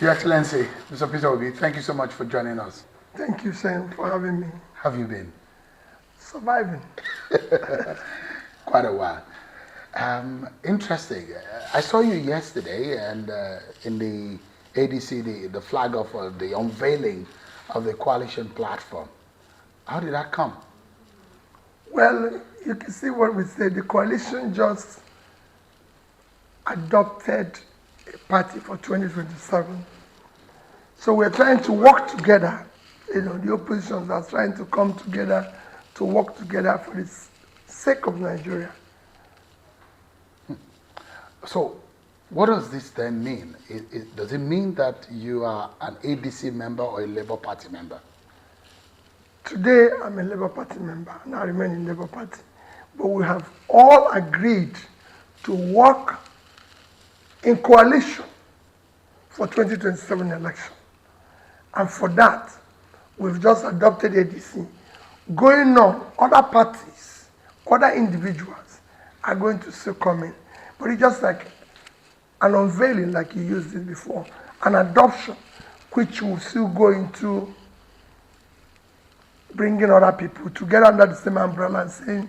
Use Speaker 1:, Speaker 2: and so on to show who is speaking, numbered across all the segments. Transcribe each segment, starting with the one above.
Speaker 1: Your Excellency, Mr. Peter Obi, thank you so much for joining us.
Speaker 2: Thank you, Sam, for having me.
Speaker 1: How have you been?
Speaker 2: Surviving.
Speaker 1: Quite a while. Interesting. I saw you yesterday and in the ADC, the flag of the unveiling of the coalition platform. How did that come?
Speaker 2: Well, you can see what we said. The coalition just adopted a party for 2027. So we're trying to work together. The oppositions are trying to come together to work together for the sake of Nigeria.
Speaker 1: So, what does this then mean? Does it mean that you are an ADC member or a Labour Party member?
Speaker 2: Today, I'm a Labour Party member, and I remain in Labour Party. But we have all agreed to work in coalition for 2027 election. And for that, we've just adopted ADC. Going on, other parties, other individuals are going to still come in. But it's just like an unveiling, like you used it before, an adoption, which will still go into bringing other people together under the same umbrella and saying,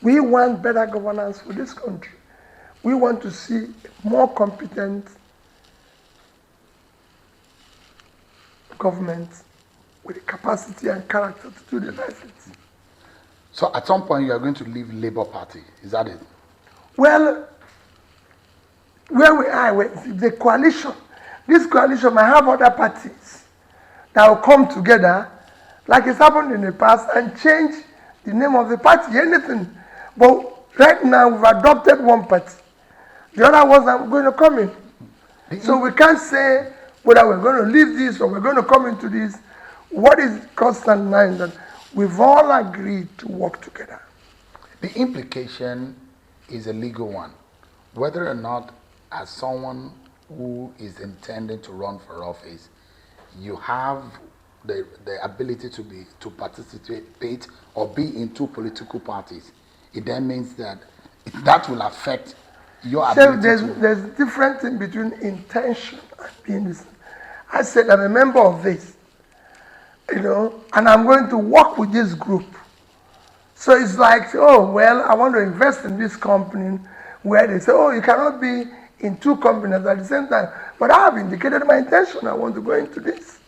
Speaker 2: we want better governance for this country. We want to see more competent government with the capacity and character to do the right things.
Speaker 1: So at some point you are going to leave Labour Party, is that it?
Speaker 2: Well, where we are, the coalition, this coalition might have other parties that will come together, like it's happened in the past, and change the name of the party, anything. But right now we've adopted one party. The other ones are going to come in. So we can't say whether we're going to leave this or we're going to come into this. What is constant now is that we've all agreed to work together.
Speaker 1: The implication is a legal one. Whether or not, as someone who is intending to run for office, you have the ability to participate or be in two political parties, it then means that will affect your ability
Speaker 2: there's a difference in between intention and being this. I said I'm a member of this, and I'm going to work with this group. So it's like, oh, well, I want to invest in this company, where they say, oh, you cannot be in two companies at the same time. But I have indicated my intention. I want to go into this.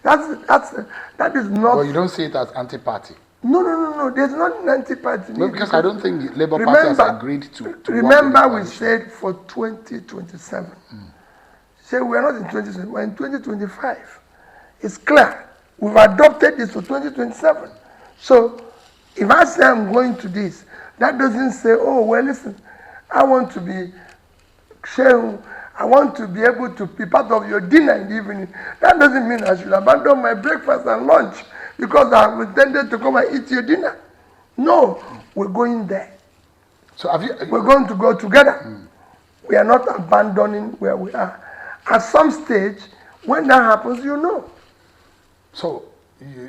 Speaker 2: That is not.
Speaker 1: Well, you don't see it as anti-party.
Speaker 2: No. There's not an anti-party.
Speaker 1: No, because I don't think the Labour Party has agreed to
Speaker 2: remember, we said for 2027. Say we are not in 2027, we're in 2025. It's clear. We've adopted this for 2027. So if I say I'm going to this, that doesn't say, oh, well, listen, I want to be sharing, I want to be able to be part of your dinner in the evening. That doesn't mean I should abandon my breakfast and lunch because I intended to come and eat your dinner. No, we're going there.
Speaker 1: So
Speaker 2: we're going to go together. We are not abandoning where we are. At some stage, when that happens,
Speaker 1: So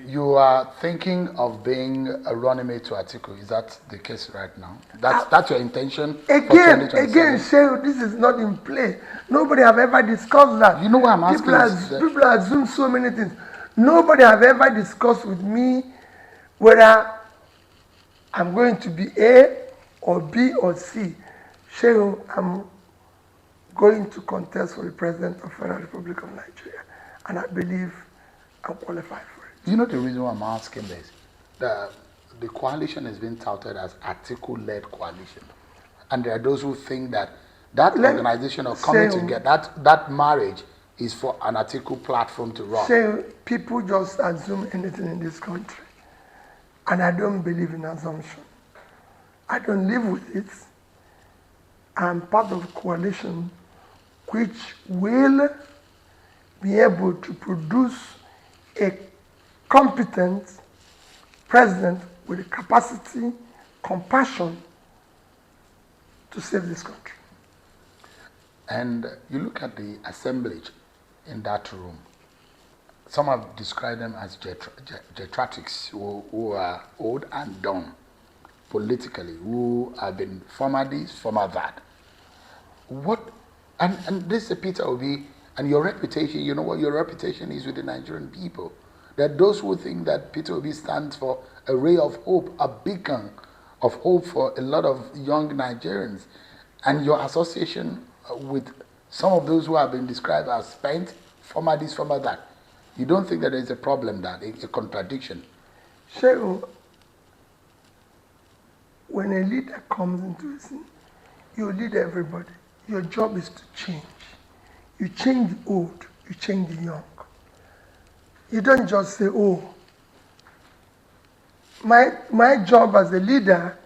Speaker 1: you are thinking of being a running mate to Atiku. Is that the case right now? That's your intention?
Speaker 2: Again, Shehu, this is not in play. Nobody have ever discussed that.
Speaker 1: You know what I'm asking?
Speaker 2: People assume so many things. Nobody have ever discussed with me whether I'm going to be A or B or C. Shehu, I'm going to contest for the President of the Federal Republic of Nigeria. And I believe I'm qualified for it.
Speaker 1: You know the reason why I'm asking this? The coalition has been touted as Atiku-led coalition. And there are those who think that organization of coming together, that marriage is for an Atiku platform to run.
Speaker 2: People just assume anything in this country. And I don't believe in assumption. I don't live with it. I'm part of a coalition which will be able to produce a competent president with the capacity, compassion to save this country.
Speaker 1: And you look at the assemblage in that room. Some have described them as geriatrics who are old and done politically, who have been former this, former that. And this Peter Obi, And your reputation, you know what your reputation is with the Nigerian people. There are those who think that Peter Obi stands for a ray of hope, a beacon of hope for a lot of young Nigerians. And your association with some of those who have been described as spent, former this, former that. You don't think that there is a problem, that a contradiction?
Speaker 2: Shehu, when a leader comes into a scene, you lead everybody. Your job is to change. You change the old, you change the young. You don't just say, oh, my job as a leader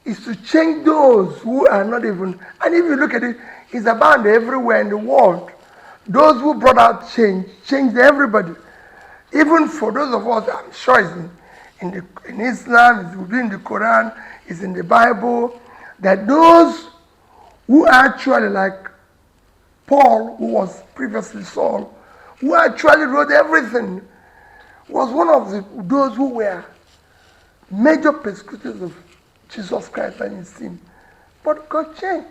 Speaker 2: is to change those who are not even, and if you look at it, it's about everywhere in the world. Those who brought out change, changed everybody. Even for those of us, I'm sure it's in Islam, it's within the Quran, it's in the Bible, that those who actually, like Paul, who was previously Saul, who actually wrote everything, was one of those who were major persecutors of Jesus Christ and his team. But God changed.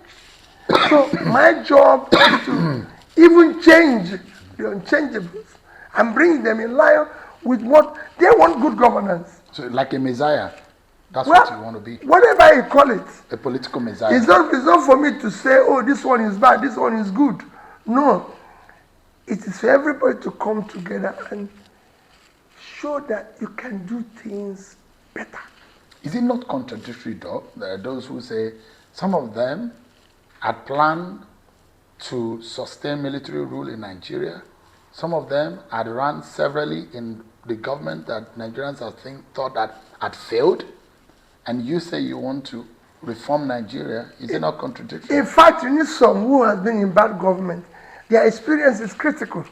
Speaker 2: So my job is to even change the unchangeables and bring them in line with what they want. Good governance.
Speaker 1: So like a messiah, that's what you want to be.
Speaker 2: Whatever you call it.
Speaker 1: A political messiah.
Speaker 2: It's not for me to say, oh, this one is bad, this one is good. No. It is for everybody to come together and show that you can do things better.
Speaker 1: Is it not contradictory, though? There are those who say some of them had planned to sustain military rule in Nigeria. Some of them had run severally in the government that Nigerians thought that had failed. And you say you want to reform Nigeria. Is it not contradictory?
Speaker 2: In fact, you need some who has been in bad government. Their experience is critical.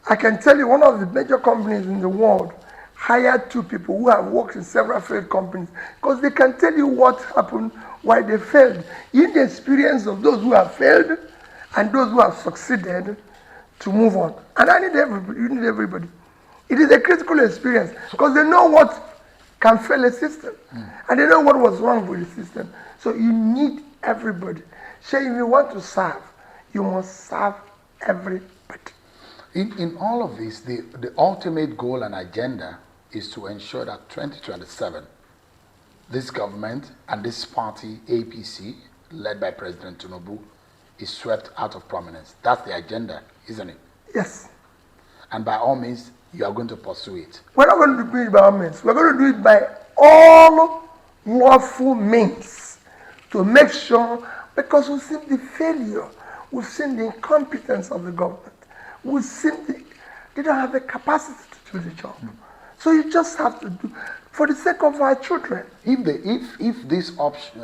Speaker 2: I can tell you one of the major companies in the world hired 2 people who have worked in several failed companies because they can tell you what happened, why they failed. You need the experience of those who have failed and those who have succeeded to move on. And you need everybody. It is a critical experience because they know what can fail a system and they know what was wrong with the system. So you need everybody. So if you want to serve, you must serve everybody.
Speaker 1: In all of this, the ultimate goal and agenda is to ensure that 2027, this government and this party, APC, led by President Tinubu, is swept out of prominence. That's the agenda, isn't it?
Speaker 2: Yes.
Speaker 1: And by all means, you are going to pursue it.
Speaker 2: We're not going to do it by all means. We're going to do it by all lawful means to make sure, because we've seen the failure, we've seen the incompetence of the government. We've seen they don't have the capacity to do the job. So you just have to do, for the sake of our children.
Speaker 1: If this option,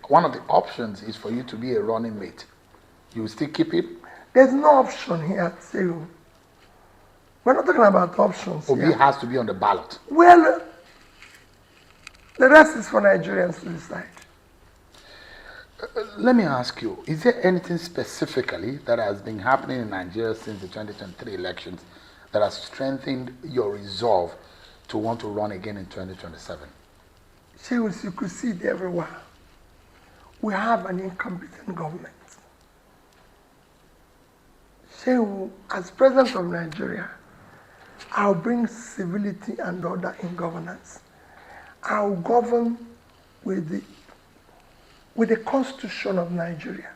Speaker 1: one of the options is for you to be a running mate, you will still keep it?
Speaker 2: There's no option here, Sehu. We're not talking about options.
Speaker 1: Obi has to be on the ballot.
Speaker 2: Well, the rest is for Nigerians to decide.
Speaker 1: Let me ask you, is there anything specifically that has been happening in Nigeria since the 2023 elections that has strengthened your resolve to want to run again in 2027?
Speaker 2: You could see it everywhere. We have an incompetent government. As president of Nigeria, I'll bring civility and order in governance. I'll govern with the Constitution of Nigeria.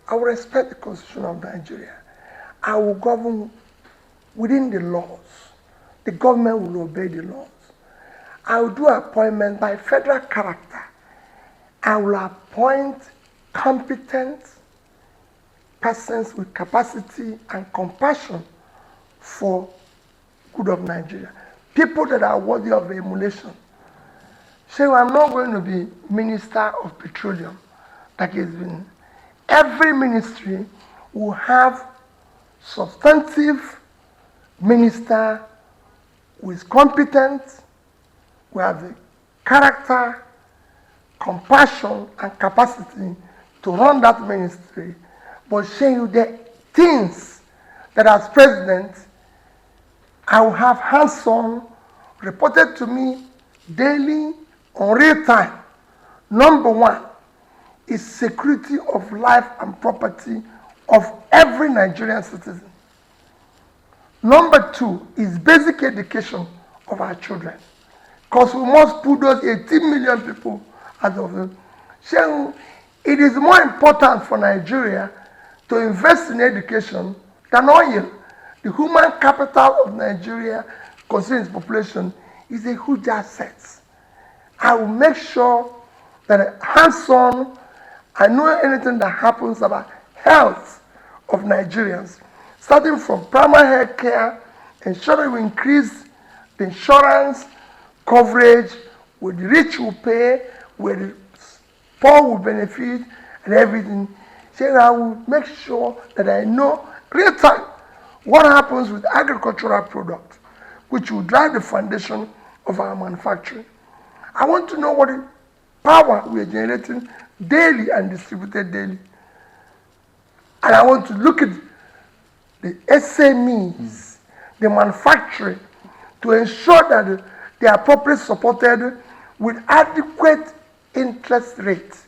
Speaker 2: I will respect the Constitution of Nigeria. I will govern within the laws. The government will obey the laws. I will do appointment by federal character. I will appoint competent persons with capacity and compassion for good of Nigeria. People that are worthy of emulation. So I'm not going to be Minister of Petroleum, like it's been. Every ministry will have substantive minister who is competent, who have the character, compassion, and capacity to run that ministry, but showing you the things that as president, I will have hands-on reported to me daily on real time. Number 1 is security of life and property of every Nigerian citizen. Number 2 is basic education of our children. Because we must put those 18 million people out of them. So it is more important for Nigeria to invest in education than oil. The human capital of Nigeria, considering its population, is a huge asset. I will make sure that hands-on, I know anything that happens about health of Nigerians, starting from primary health care, ensuring we increase the insurance coverage, where the rich will pay, where the poor will benefit, and everything. So I will make sure that I know real time what happens with agricultural products, which will drive the foundation of our manufacturing. I want to know what power we are generating daily and distributed daily. And I want to look at the SMEs, the manufacturing, to ensure that they are properly supported with adequate interest rates.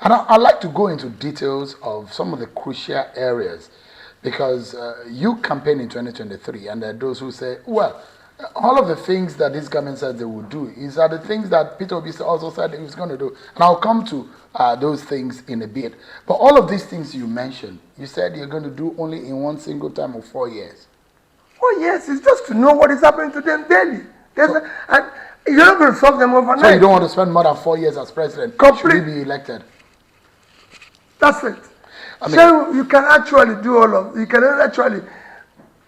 Speaker 1: And I'd like to go into details of some of the crucial areas, because you campaign in 2023, and there are those who say, well, all of the things that this government said they would do are the things that Peter Obi also said he was going to do. And I'll come to those things in a bit. But all of these things you mentioned, you said you're going to do only in one single term of 4 years.
Speaker 2: Oh yes, it's just to know what is happening to them daily. And you're not going to solve them overnight.
Speaker 1: So you don't want to spend more than 4 years as president? Should he be elected?
Speaker 2: That's it. So you can actually do all of, you can actually,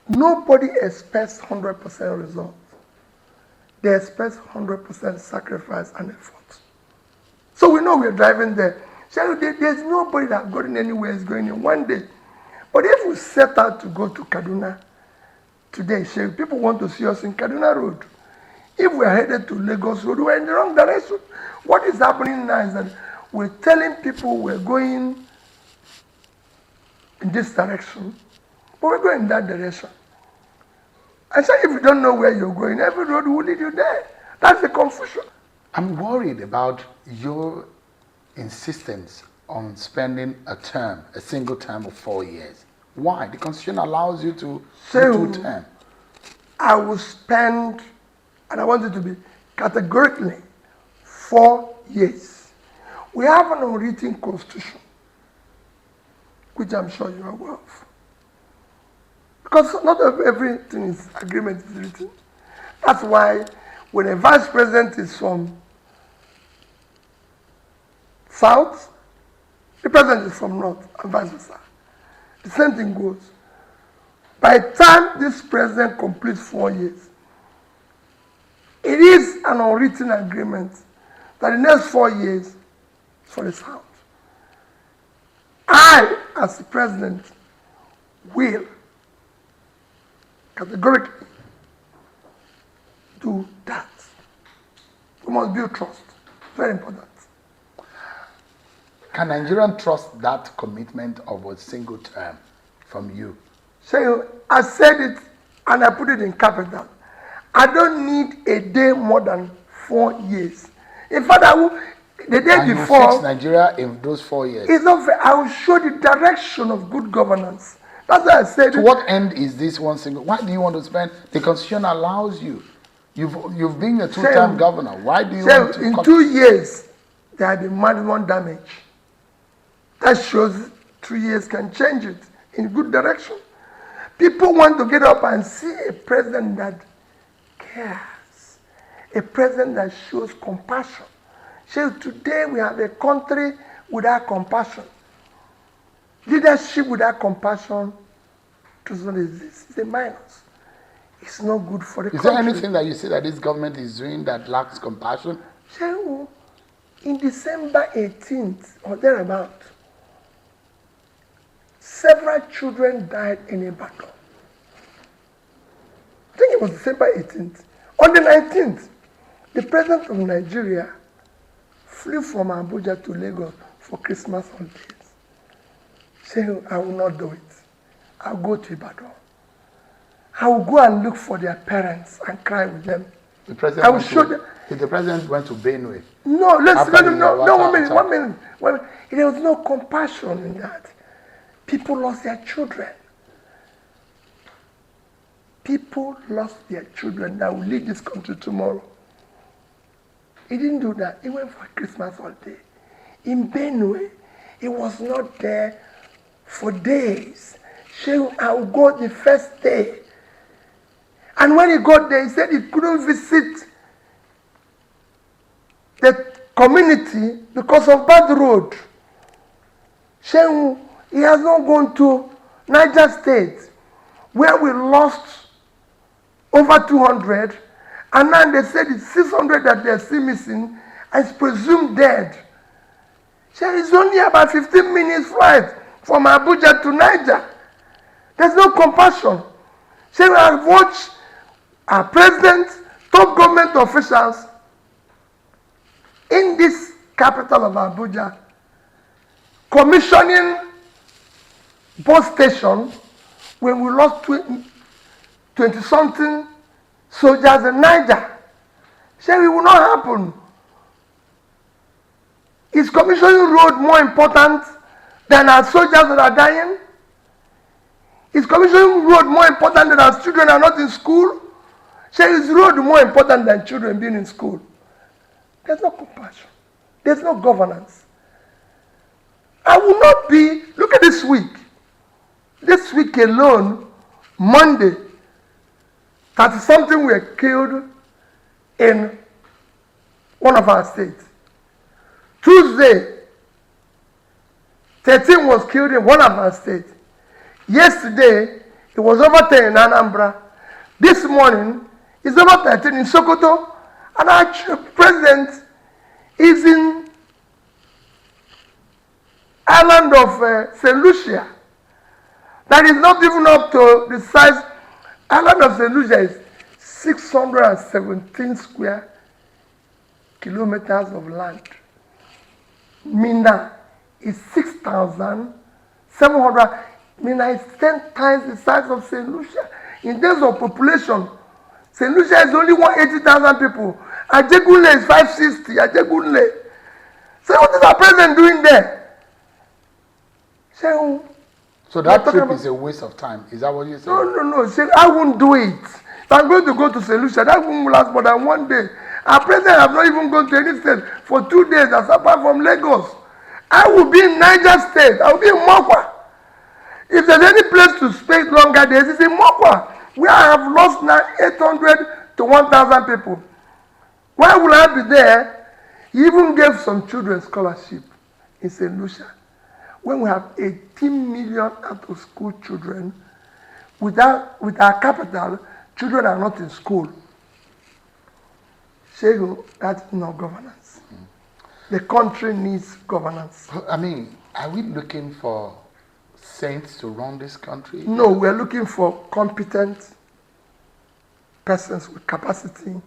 Speaker 2: nobody expects 100% results. They expect 100% sacrifice and effort. So we know we're driving there. So there's nobody that going anywhere is going in one day. But if we set out to go to Kaduna today, people want to see us in Kaduna Road. If we're headed to Lagos Road, we're in the wrong direction. What is happening now is that we're telling people we're going in this direction, but we're going in that direction. And so if you don't know where you're going, every road will lead you there. That's the confusion.
Speaker 1: I'm worried about your insistence on spending a single term of 4 years. Why? The Constitution allows you to do 2 terms.
Speaker 2: I will spend, and I want it to be categorically 4 years. We have an unwritten constitution, which I'm sure you are aware of. Because not everything is agreement is written. That's why when a vice president is from south, the president is from north, and vice versa. The same thing goes. By the time this president completes 4 years, it is an unwritten agreement that the next 4 years is for the south. I, as the president, will categorically do that. We must build trust. Very important.
Speaker 1: Can Nigerians trust that commitment of a single term from you?
Speaker 2: So I said it and I put it in capital. I don't need a day more than 4 years. In fact, the day
Speaker 1: and
Speaker 2: before.
Speaker 1: You fix Nigeria in those 4 years.
Speaker 2: It's not fair. I will show the direction of good governance. That's why I said.
Speaker 1: To what end is this one single? Why do you want to spend? The Constitution allows you. You've been a 2-term governor. Why do you want to?
Speaker 2: In 2 years, there will be maximum damage. That shows 2 years can change it in good direction. People want to get up and see a president that cares, a president that shows compassion. So today we have a country without compassion. Leadership without compassion does not exist. It's a minus. It's not good for the country.
Speaker 1: Is there anything that you see that this government is doing that lacks compassion?
Speaker 2: So, in December 18th or thereabout, several children died in Abacha. I think it was December 18th. On the 19th, the president of Nigeria flew from Abuja to Lagos for Christmas holidays. Saying, I will not do it. I'll go to Ibadan. I will go and look for their parents and cry with them.
Speaker 1: The president
Speaker 2: I will show them.
Speaker 1: If the president went to Benue.
Speaker 2: No, one minute.
Speaker 1: Abacha.
Speaker 2: There was no compassion in that. People lost their children. People lost their children that will lead this country tomorrow. He didn't do that. He went for a Christmas holiday. In Benue, he was not there for days. I will go the first day. And when he got there, he said he couldn't visit the community because of bad road. He has not gone to Niger State, where we lost over 200, and now they said it's 600 that they're still missing, and it's presumed dead. It's only about 15 minutes flight from Abuja to Niger. There's no compassion. I've watched our president, top government officials in this capital of Abuja commissioning bus station when we lost 20-something soldiers in Niger. It will not happen. Is commissioning road more important than our soldiers that are dying? Is commissioning road more important than our children are not in school? Is road more important than children being in school? There's no compassion. There's no governance. I will not be, look at this week. This week alone, Monday, 30-something were killed in one of our states. Tuesday, 13 was killed in one of our states. Yesterday, it was over 10 in Anambra. This morning, it's over 13 in Sokoto. And our president is in island of St. Lucia. That is not even up to the size. Island of St. Lucia is 617 square kilometers of land. Mina is 6,700. Mina is 10 times the size of St. Lucia. In terms of population, St. Lucia is only 180,000 people. Ajegunle is 560. Ajegunle. So what is our president doing there?
Speaker 1: So that trip is a waste of time. Is that what you're saying?
Speaker 2: No. I won't do it. If I'm going to go to St. Lucia, that won't last more than 1 day. Our president has not even gone to any state for 2 days, as apart from Lagos. I will be in Niger State. I will be in Mokwa. If there's any place to spend longer days, it's in Mokwa, where I have lost now 800 to 1,000 people. Why will I be there? He even gave some children scholarship in St. Lucia. When we have 18 million out-of-school children, with our capital, children are not in school. Shego, that's not governance. The country needs governance.
Speaker 1: I mean, are we looking for saints to run this country?
Speaker 2: No, we're looking for competent persons with capacity,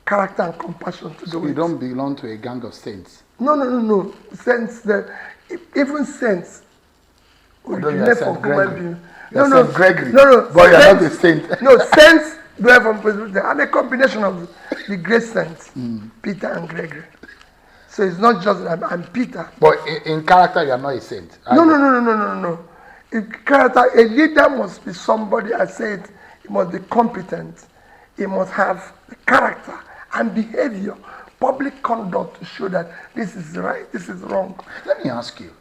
Speaker 2: character, and compassion to do it.
Speaker 1: You don't belong to a gang of saints?
Speaker 2: No. Saints, even saints.
Speaker 1: You're Saint Gregory.
Speaker 2: No.
Speaker 1: Gregory.
Speaker 2: No.
Speaker 1: But you're not a saint.
Speaker 2: No, saints derive from Presbyterian. I'm a combination of the great saints, Peter and Gregory. So it's not just I'm Peter.
Speaker 1: But in character, you are not a saint.
Speaker 2: No. In character, a leader must be somebody, I said, he must be competent. He must have the character and behavior, public conduct to show that this is right, this is wrong.
Speaker 1: Let me ask you,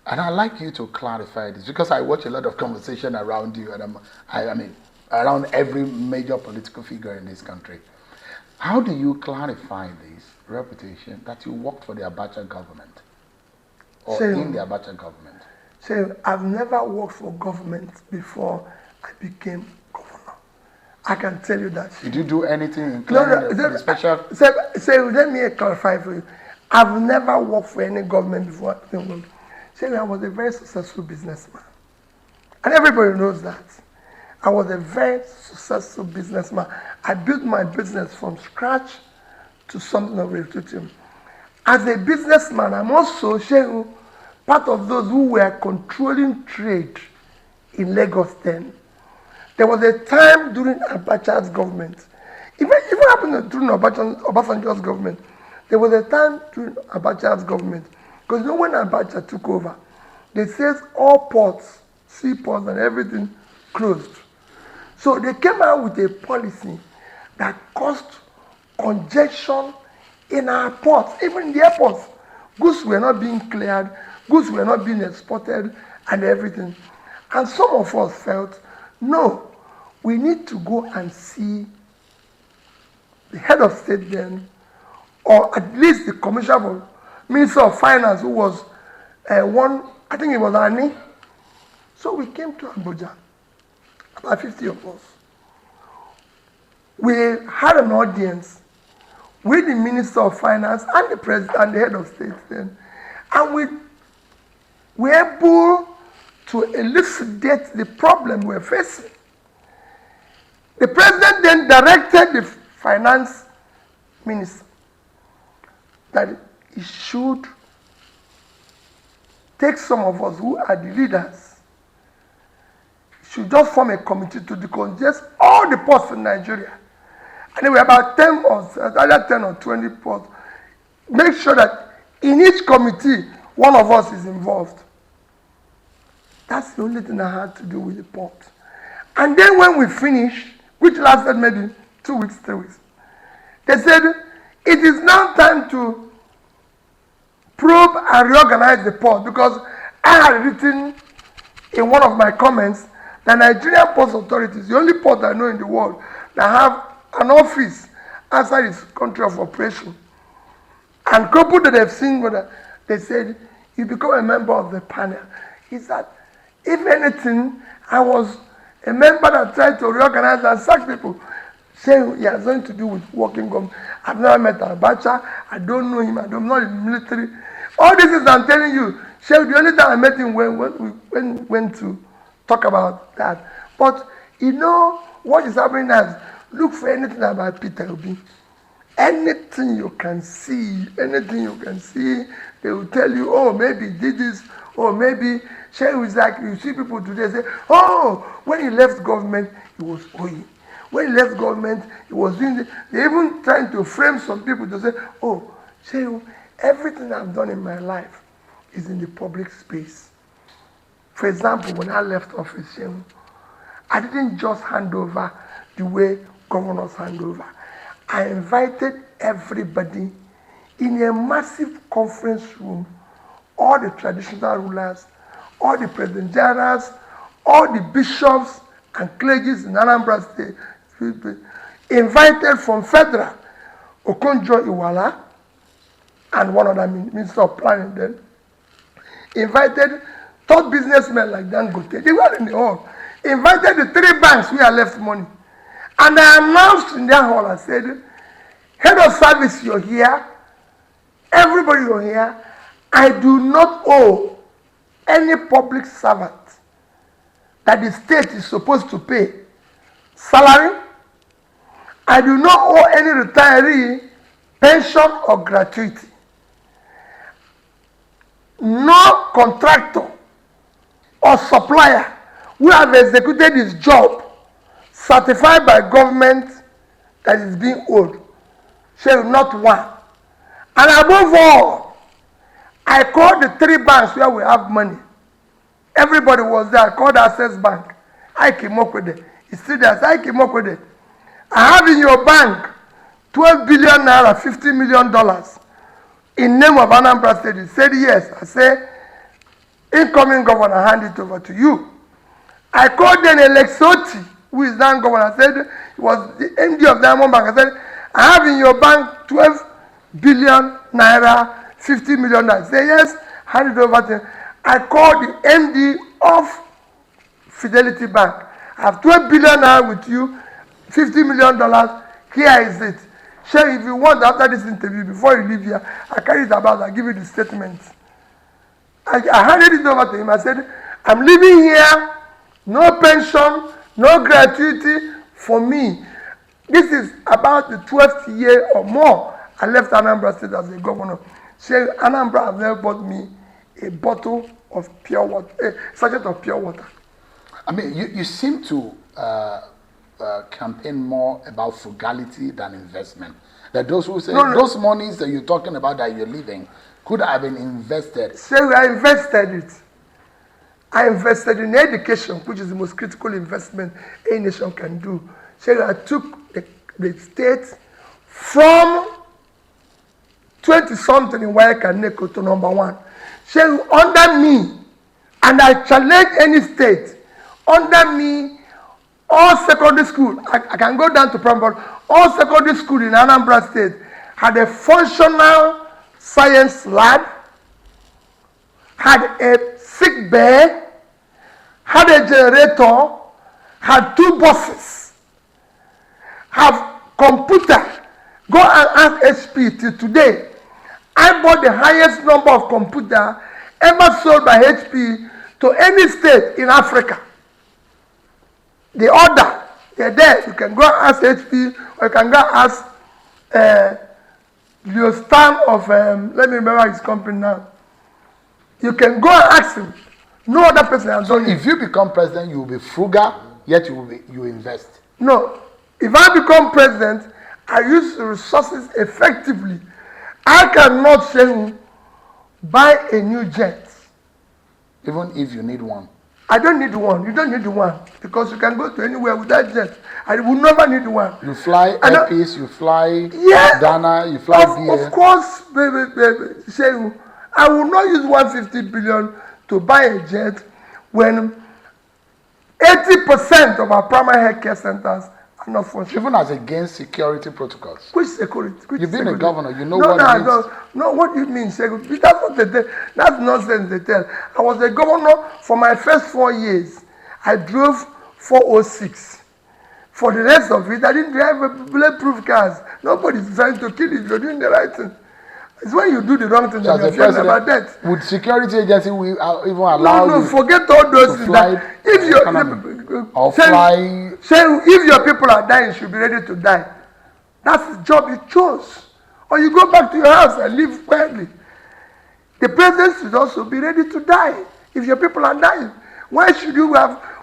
Speaker 1: and I'd like you to clarify this, because I watch a lot of conversation around you, and I mean, around every major political figure in this country. How do you clarify this reputation that you worked for the Abacha government or in the Abacha government?
Speaker 2: I've never worked for government before I became governor. I can tell you that.
Speaker 1: Did you do anything including the special?
Speaker 2: Let me clarify for you. I've never worked for any government before I became governor. I was a very successful businessman. And everybody knows that. I was a very successful businessman. I built my business from scratch to something of reputation. As a businessman, I'm also part of those who were controlling trade in Lagos then. There was a time during Abacha's government, Even happened during Obasanjo's government. There was a time during Abacha's government, because you know when Abacha took over, they said all ports, seaports and everything closed. So they came out with a policy that caused congestion in our ports, even in the airports. Goods were not being cleared, goods were not being exported and everything. And some of us felt, no, we need to go and see the head of state then, or at least the commissioner for Minister of Finance, who was one, I think it was Annie. So we came to Abuja, about 50 of us. We had an audience with the Minister of Finance and the President and the head of state then. And we were able to elucidate the problem we're facing. The President then directed the Finance Minister that he should take some of us who are the leaders, should just form a committee to decongest all the ports in Nigeria. And there were about 10 or 20 ports. Make sure that in each committee, one of us is involved. That's the only thing I had to do with the port. And then when we finished, which lasted maybe 2 weeks, 3 weeks, they said, it is now time to probe and reorganize the port, because I had written in one of my comments that Nigerian Port Authority is the only port I know in the world that have an office outside its country of operation. And couple that they've seen, they said, you become a member of the panel. Is that, if anything, I was a member that tried to reorganize and sack people, saying he has nothing to do with working government. I've never met Abacha, I don't know him, I'm not in the military. All this is I'm telling you. The only time I met him when we went to talk about that. But you know what is happening now? Look for anything about Peter Obi. Anything you can see, they will tell you, oh, maybe he did this, or maybe Shehu is like, you see people today say, oh, when he left government, he was owing. When he left government, he was doing this. They're even trying to frame some people to say, oh, Shehu, everything I've done in my life is in the public space. For example, when I left office, Shehu, I didn't just hand over the way governors hand over. I invited everybody in a massive conference room, all the traditional rulers, all the president generals, all the bishops and clergies in Anambra State, invited from federal, Okonjo Iweala, and one other minister of planning then, invited top businessmen like Dangote. They were in the hall. Invited the 3 banks where I left money. And I announced in their hall, I said, head of service, you're here. Everybody, you're here. I do not owe any public servant that the state is supposed to pay salary. I do not owe any retiree pension or gratuity. No contractor or supplier who have executed his job certified by government that is being owed shall not one. And above all, I called the 3 banks where we have money. Everybody was there. I called Access Bank. I came up with it. It's still there. I came up with it. I have in your bank 12 billion naira, $50 million in name of Anambra State. He said yes. I said, incoming governor, hand it over to you. I called then Alexoti, who is now governor. I said, he was the MD of Diamond Bank. I said, I have in your bank 12 billion naira, $50 million. I said, yes, hand it over to him. I called the MD of Fidelity Bank. I have 12 billion naira with you, $50 million. Here is it. Share if you want after this interview, before you leave here, I carry it about, I'll give you the statement. I handed it over to him. I said, I'm leaving here, no pension, no gratuity for me. This is about the 12th year or more I left Anambra State as a governor. Say, Anambra have never bought me a bottle of pure water, a sachet of pure water.
Speaker 1: I mean, you seem to campaign more about frugality than investment. That those who say those monies that you're talking about that you're leaving could have been invested.
Speaker 2: So I invested it. I invested in education, which is the most critical investment a nation can do. So I took the state from 20-something in Wayakaneko to number 1. So under me, and I challenge any state, under me, all secondary school, I can go down to primary, all secondary school in Anambra State had a functional science lab, had a sick bay, had a generator, had 2 buses, have computer. Go and ask HP till today. I bought the highest number of computer ever sold by HP to any state in Africa. The order, they're there. You can go and ask HP, or you can go and ask Leo Stan of, let me remember his company now. You can go and ask him. No other person has done it.
Speaker 1: If you become president, you will be frugal, yet you invest.
Speaker 2: No. If I become president, I use the resources effectively. I cannot say, buy a new jet.
Speaker 1: Even if you need one.
Speaker 2: I don't need one. You don't need one. Because you can go to anywhere with that jet. I will never need one.
Speaker 1: You fly Airpeace, you fly Dana, you fly
Speaker 2: Of course, baby, say, I will not use 150 billion to buy a jet when 80% of our primary health care centers are not functioning.
Speaker 1: Even as against security protocols.
Speaker 2: Which security?
Speaker 1: You've been a governor, you know
Speaker 2: what
Speaker 1: it means.
Speaker 2: No, what do you mean security? That's what they tell. That's nonsense they tell. I was a governor for my first 4 years. I drove 406. For the rest of it, I didn't drive bulletproof cars. Nobody's trying to kill you if you're doing the right thing. It's when you do the wrong thing that you're fearing about that.
Speaker 1: Would security agency even allow you?
Speaker 2: No, forget all those things. If your people are dying, you should be ready to die. That's the job you chose. Or you go back to your house and live quietly. The president should also be ready to die if your people are dying. Why should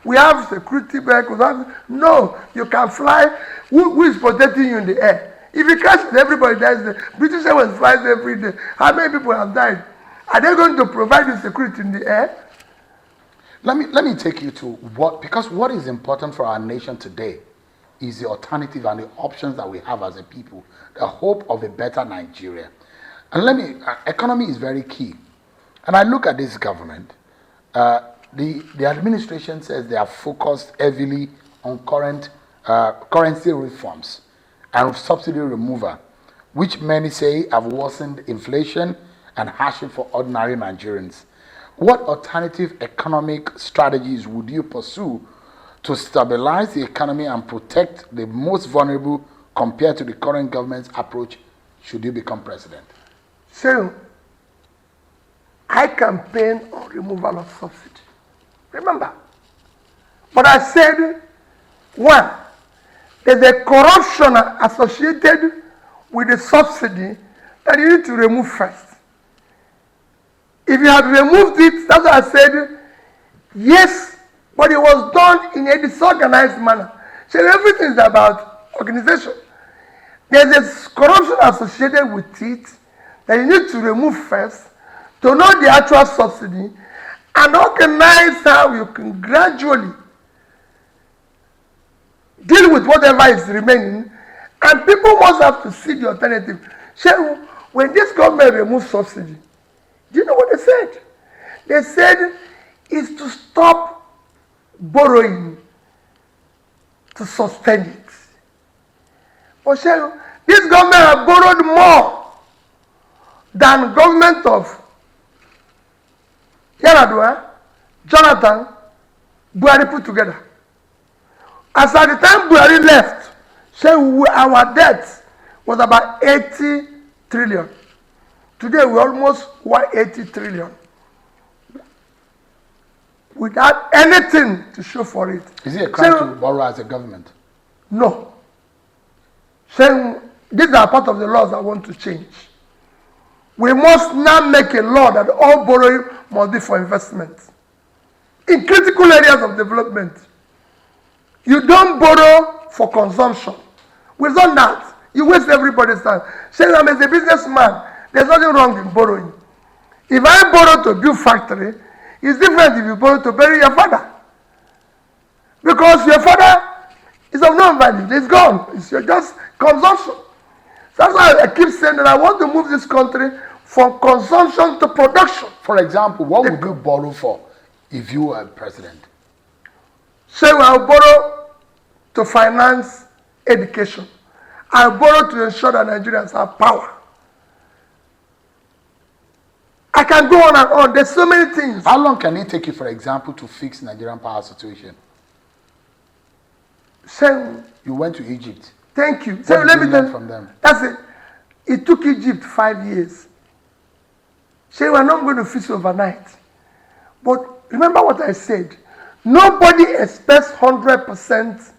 Speaker 2: we have security vehicles? No, you can fly. Who is protecting you in the air? If you crash, everybody dies. The British Airways flies every day. How many people have died? Are they going to provide you security in the air?
Speaker 1: Let me take you to because what is important for our nation today is the alternative and the options that we have as a people, the hope of a better Nigeria. And economy is very key. And I look at this government, the administration says they are focused heavily on currency reforms and subsidy removal, which many say have worsened inflation and hardship for ordinary Nigerians. What alternative economic strategies would you pursue to stabilize the economy and protect the most vulnerable compared to the current government's approach should you become president?
Speaker 2: So, I campaign on removal of subsidy. Remember. But I said, 1, there's a corruption associated with the subsidy that you need to remove first. If you had removed it, that's what I said, yes, but it was done in a disorganized manner. So everything is about organization. There's a corruption associated with it that you need to remove first to know the actual subsidy and organize how you can gradually deal with whatever is remaining, and people must have to see the alternative. So when this government removed subsidy, do you know what they said? They said it's to stop borrowing to sustain it. But this government has borrowed more than government of Yaradua, Jonathan, Buhari put together. As at the time Buhari left, our debt was about 80 trillion. Today we're almost 180 trillion. Without anything to show for it.
Speaker 1: Is it a crime to borrow as a government?
Speaker 2: No. Saying these are part of the laws I want to change. We must now make a law that all borrowing must be for investment. In critical areas of development. You don't borrow for consumption. We've done that. You waste everybody's time. Saying I'm as a businessman, there's nothing wrong in borrowing. If I borrow to build factory, it's different if you borrow to bury your father. Because your father is of no value. It's gone. It's just consumption. That's why I keep saying that I want to move this country from consumption to production.
Speaker 1: For example, what would you borrow for if you were president?
Speaker 2: Say I'll borrow to finance education. I'll borrow to ensure that Nigerians have power. I can go on and on. There's so many things.
Speaker 1: How long can it take you, for example, to fix Nigerian power situation?
Speaker 2: Say,
Speaker 1: you went to Egypt.
Speaker 2: Thank you.
Speaker 1: So let me learn from them.
Speaker 2: That's it. It took Egypt 5 years. Say we're not going to fix overnight. But remember what I said. Nobody expects 100%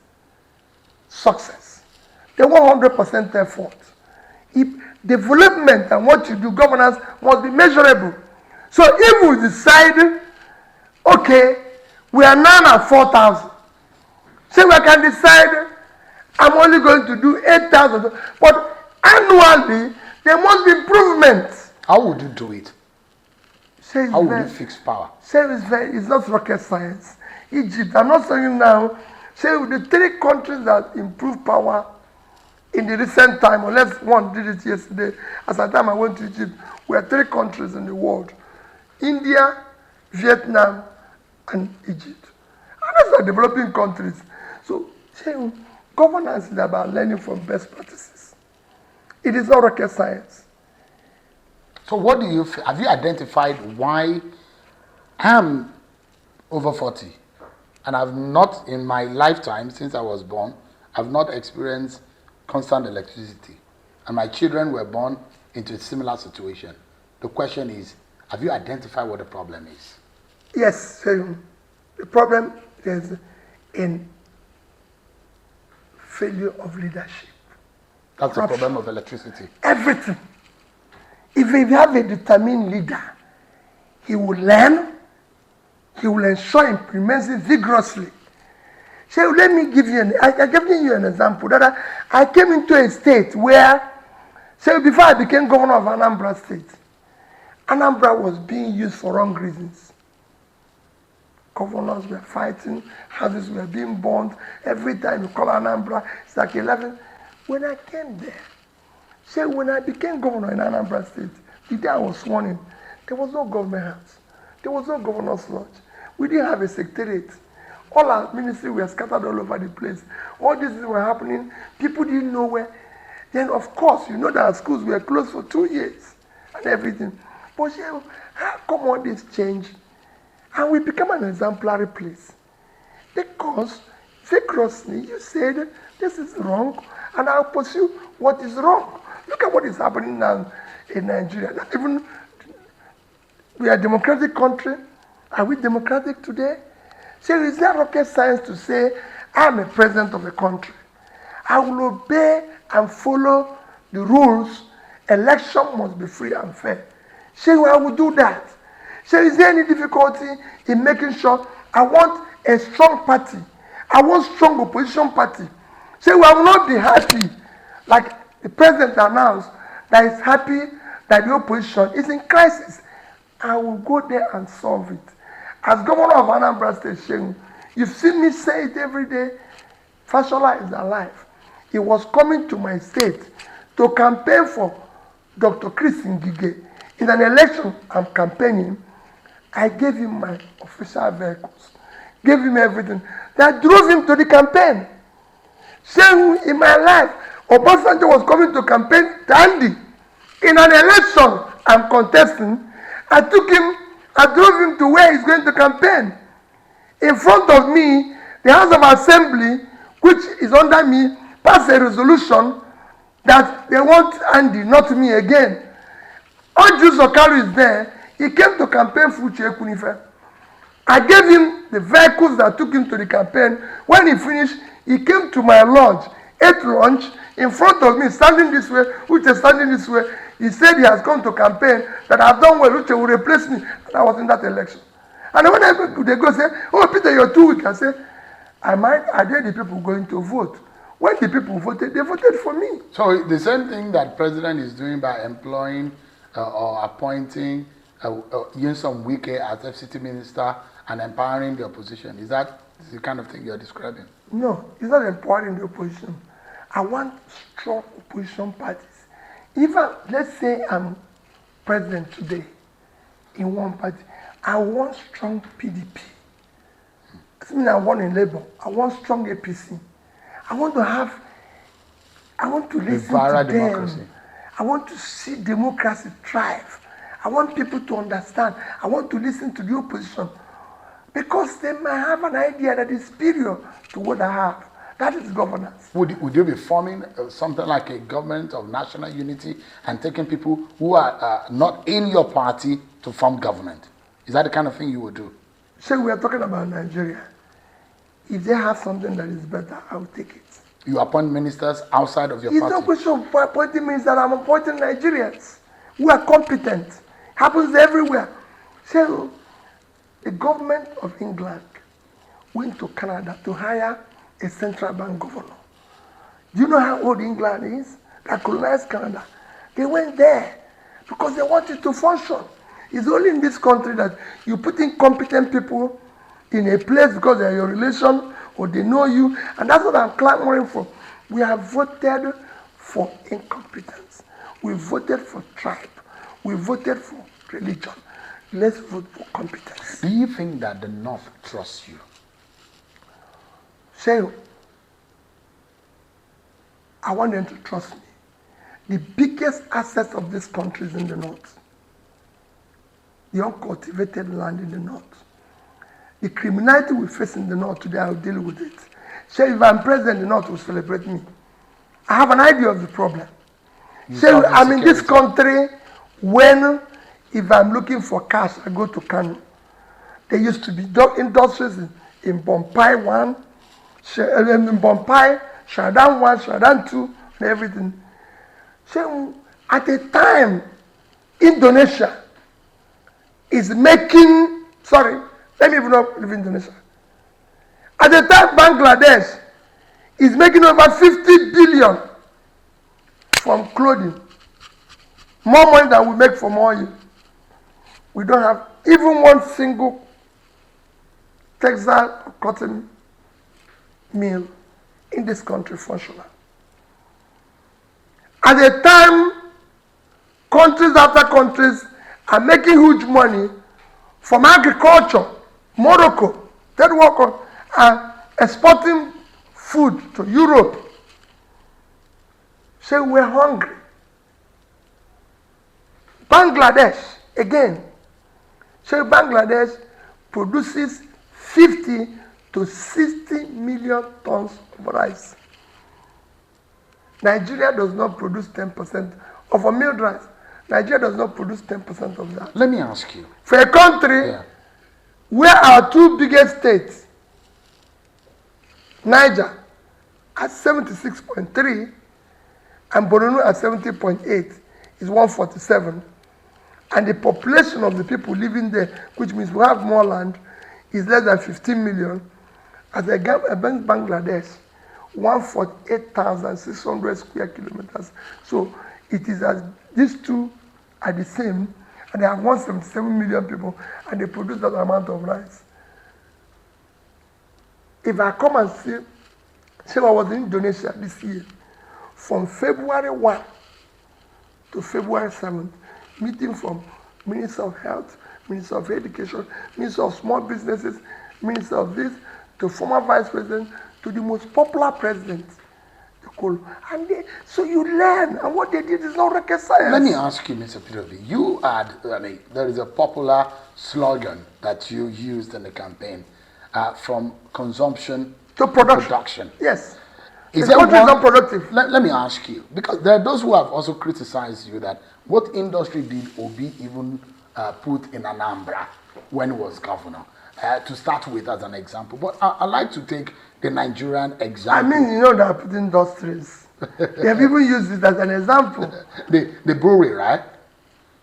Speaker 2: success. They want 100% effort. If development and what you do, governance must be measurable. So if we decide, okay, we are now at 4,000. So we can decide, I'm only going to do 8,000. But annually, there must be improvements.
Speaker 1: How would you do it? How would you fix power?
Speaker 2: It's not rocket science. Egypt, I'm not saying now, say the 3 countries that improved power in the recent time, unless one did it yesterday, as at the time I went to Egypt, we had 3 countries in the world. India, Vietnam, and Egypt. And those are developing countries. So, governance is about learning from best practices. It is not rocket science.
Speaker 1: So what do you have you identified why I'm over 40 and I've not in my lifetime since I was born, I've not experienced constant electricity and my children were born into a similar situation. The question is, have you identified what the problem is?
Speaker 2: Yes, the problem is in failure of leadership.
Speaker 1: That's the problem of electricity.
Speaker 2: Everything. If you have a determined leader, he will learn, he will ensure implements it vigorously. So let me give you I'm giving you an example. That I came into a state where, before I became governor of Anambra State, Anambra was being used for wrong reasons. Governors were fighting, houses were being burned. Every time you call Anambra, it's like 11. When I came there, when I became governor in Anambra State, the day I was sworn in, there was no government house. There was no governor's lodge. We didn't have a secretariat. All our ministries were scattered all over the place. All these things were happening. People didn't know where. Then, of course, you know that our schools were closed for 2 years and everything. But how come all this changed? And we became an exemplary place. Because vigorously you said, this is wrong, and I'll pursue what is wrong. Look at what is happening now in Nigeria. Not even, we are a democratic country. Are we democratic today? So it's not rocket science to say, I'm a president of a country. I will obey and follow the rules. Election must be free and fair. So I will do that. So is there any difficulty in making sure I want a strong party? I want strong opposition party. So I will not be happy, like the president announced, that is happy that the opposition is in crisis. I will go there and solve it. As governor of Anambra State, you've seen me say it every day, Fashola is alive. He was coming to my state to campaign for Dr. Chris Ngige. In an election I'm campaigning, I gave him my official vehicles, gave him everything. That drove him to the campaign. Same in my life, Obasanjo was coming to campaign Dandy. In an election I'm contesting, I drove him to where he's going to campaign. In front of me, the House of Assembly, which is under me, passed a resolution that they want Andy, not me again. Oju Sokalu is there. He came to campaign for Uche Kunife. I gave him the vehicles that took him to the campaign. When he finished, he came to my lodge, ate lunch in front of me, standing this way, Uche standing this way. He said he has come to campaign, that I've done well, Uche will replace me. And I was in that election. And when they go say, oh, Peter, you're too weak. I say, I dare the people going to vote. When the people voted, they voted for me.
Speaker 1: So the same thing that president is doing by employing or appointing Yinsom Wike as FCT minister and empowering the opposition, is that the kind of thing you're describing?
Speaker 2: No, it's not empowering the opposition. I want strong opposition parties. Let's say I'm president today in one party, I want strong PDP. I mean, I want in Labour. I want strong APC. I want to listen to
Speaker 1: democracy.
Speaker 2: them. I want to see democracy thrive. I want people to understand. I want to listen to the opposition because they might have an idea that is superior to what I have. That is governance.
Speaker 1: Would you be forming something like a government of national unity and taking people who are not in your party to form government? Is that the kind of thing you would do?
Speaker 2: So we are talking about Nigeria. If they have something that is better, I will take it.
Speaker 1: You appoint ministers outside of your
Speaker 2: It's
Speaker 1: party?
Speaker 2: no question of appointing ministers. I'm appointing Nigerians who are competent. Happens everywhere. So the government of England went to Canada to hire a central bank governor. Do you know how old England is? That colonized Canada. They went there because they wanted to function. It's only in this country that you put in competent people in a place because they're your relation or they know you, and that's what I'm clamoring for. We have voted for incompetence. We voted for tribe. We voted for religion. Let's vote for competence.
Speaker 1: Do you think that the North trusts you?
Speaker 2: So, I want them to trust me. The biggest asset of this country is in the North. The uncultivated land in the North. The criminality we face in the North today, I will deal with it. So if I'm president, the North will celebrate me. I have an idea of the problem. So I'm in this country when, if I'm looking for cash, I go to Kano. There used to be industries in Bompai 1, in Bompai, Sharadan 1, Sharadan 2, and everything. So at a time, Indonesia is making, let me even not live in Indonesia. At the time, Bangladesh is making over 50 billion from clothing. More money than we make from oil. We don't have even one single textile or cotton mill in this country functional. At the time, countries after countries are making huge money from agriculture. Morocco, third world, are exporting food to Europe. So we're hungry. Bangladesh, again. So Bangladesh produces 50 to 60 million tons of rice. Nigeria does not produce 10% of a milled rice. Nigeria does not produce 10% of that.
Speaker 1: Let me ask you.
Speaker 2: For a country where our two biggest states, Niger at 76.3 and Borno at 70.8, is 147. And the population of the people living there, which means we have more land, is less than 15 million. As against Bangladesh, 148,600 square kilometers. So it is as these two are the same, and they have 177 million people, and they produce that amount of rice. If I come and say I was in Indonesia this year, from February 1 to February 7th, meeting from Minister of Health, Minister of Education, Minister of Small Businesses, Minister of this, to former Vice President, to the most popular president. So you learn, and what they did is not rocket science.
Speaker 1: Let me ask you, Mr. Peterby, there is a popular slogan that you used in the campaign, from consumption to production.
Speaker 2: Yes.
Speaker 1: Is
Speaker 2: the country is not productive.
Speaker 1: Let me ask you, because there are those who have also criticized you that what industry did Obi even put in Anambra when he was governor, to start with as an example. But I'd like to take the Nigerian example.
Speaker 2: I mean, you know, they are putting industries. They have even used it as an example.
Speaker 1: The brewery, right?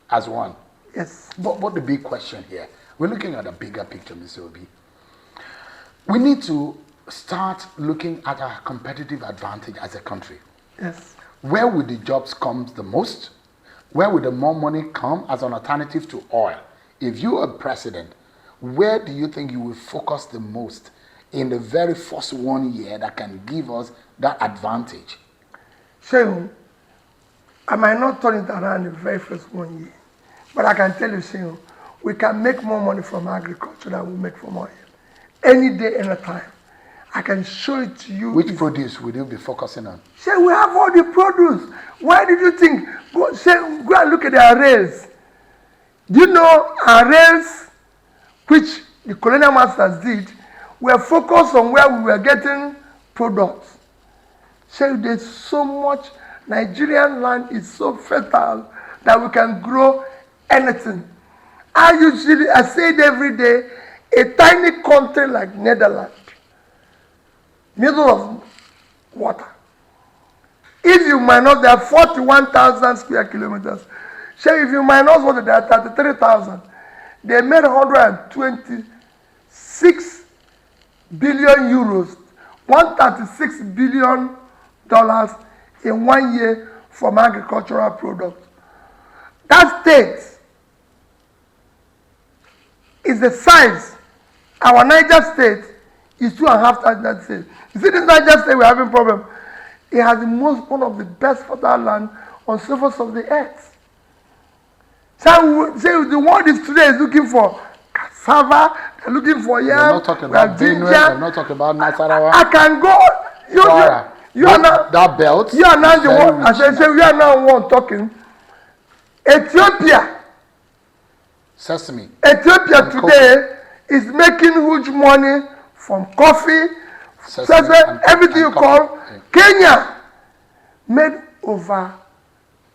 Speaker 1: As one.
Speaker 2: Yes.
Speaker 1: But the big question here, we're looking at a bigger picture, Mr. Obi. We need to start looking at our competitive advantage as a country.
Speaker 2: Yes.
Speaker 1: Where would the jobs come the most? Where would the more money come as an alternative to oil? If you are president, where do you think you will focus the most in the very first 1 year that can give us that advantage?
Speaker 2: Shehu, I might not turn it around the very first 1 year, but I can tell you, Shehu, we can make more money from agriculture than we make from oil. Any day, any time. I can show it to you.
Speaker 1: Which produce would you be focusing on?
Speaker 2: Say we have all the produce. Why did you think? Go and look at the arrays. Do you know arrays, which the colonial masters did, were focused on where we were getting products. Say there's so much. Nigerian land is so fertile that we can grow anything. I say it every day, a tiny country like Netherlands, middle of water. If you minus, there are 41,000 square kilometers. So if you minus what there are 33,000, they made 126 billion euros, $136 billion in 1 year from agricultural products. That state is the size. Our Niger state is 2.5 times that state. You see, this Niger state we're having problem. It has one of the best fertile land on the surface of the earth. So the world is today is looking for cassava, they're looking for yam.
Speaker 1: We're not talking about Benue, we're not talking about Nasarawa.
Speaker 2: I can go. You are now
Speaker 1: that belt.
Speaker 2: You are now the one. As I say, we are now one talking. Ethiopia.
Speaker 1: Sesame.
Speaker 2: Ethiopia today is making huge money from coffee, sesame, everything you call. Yeah. Kenya made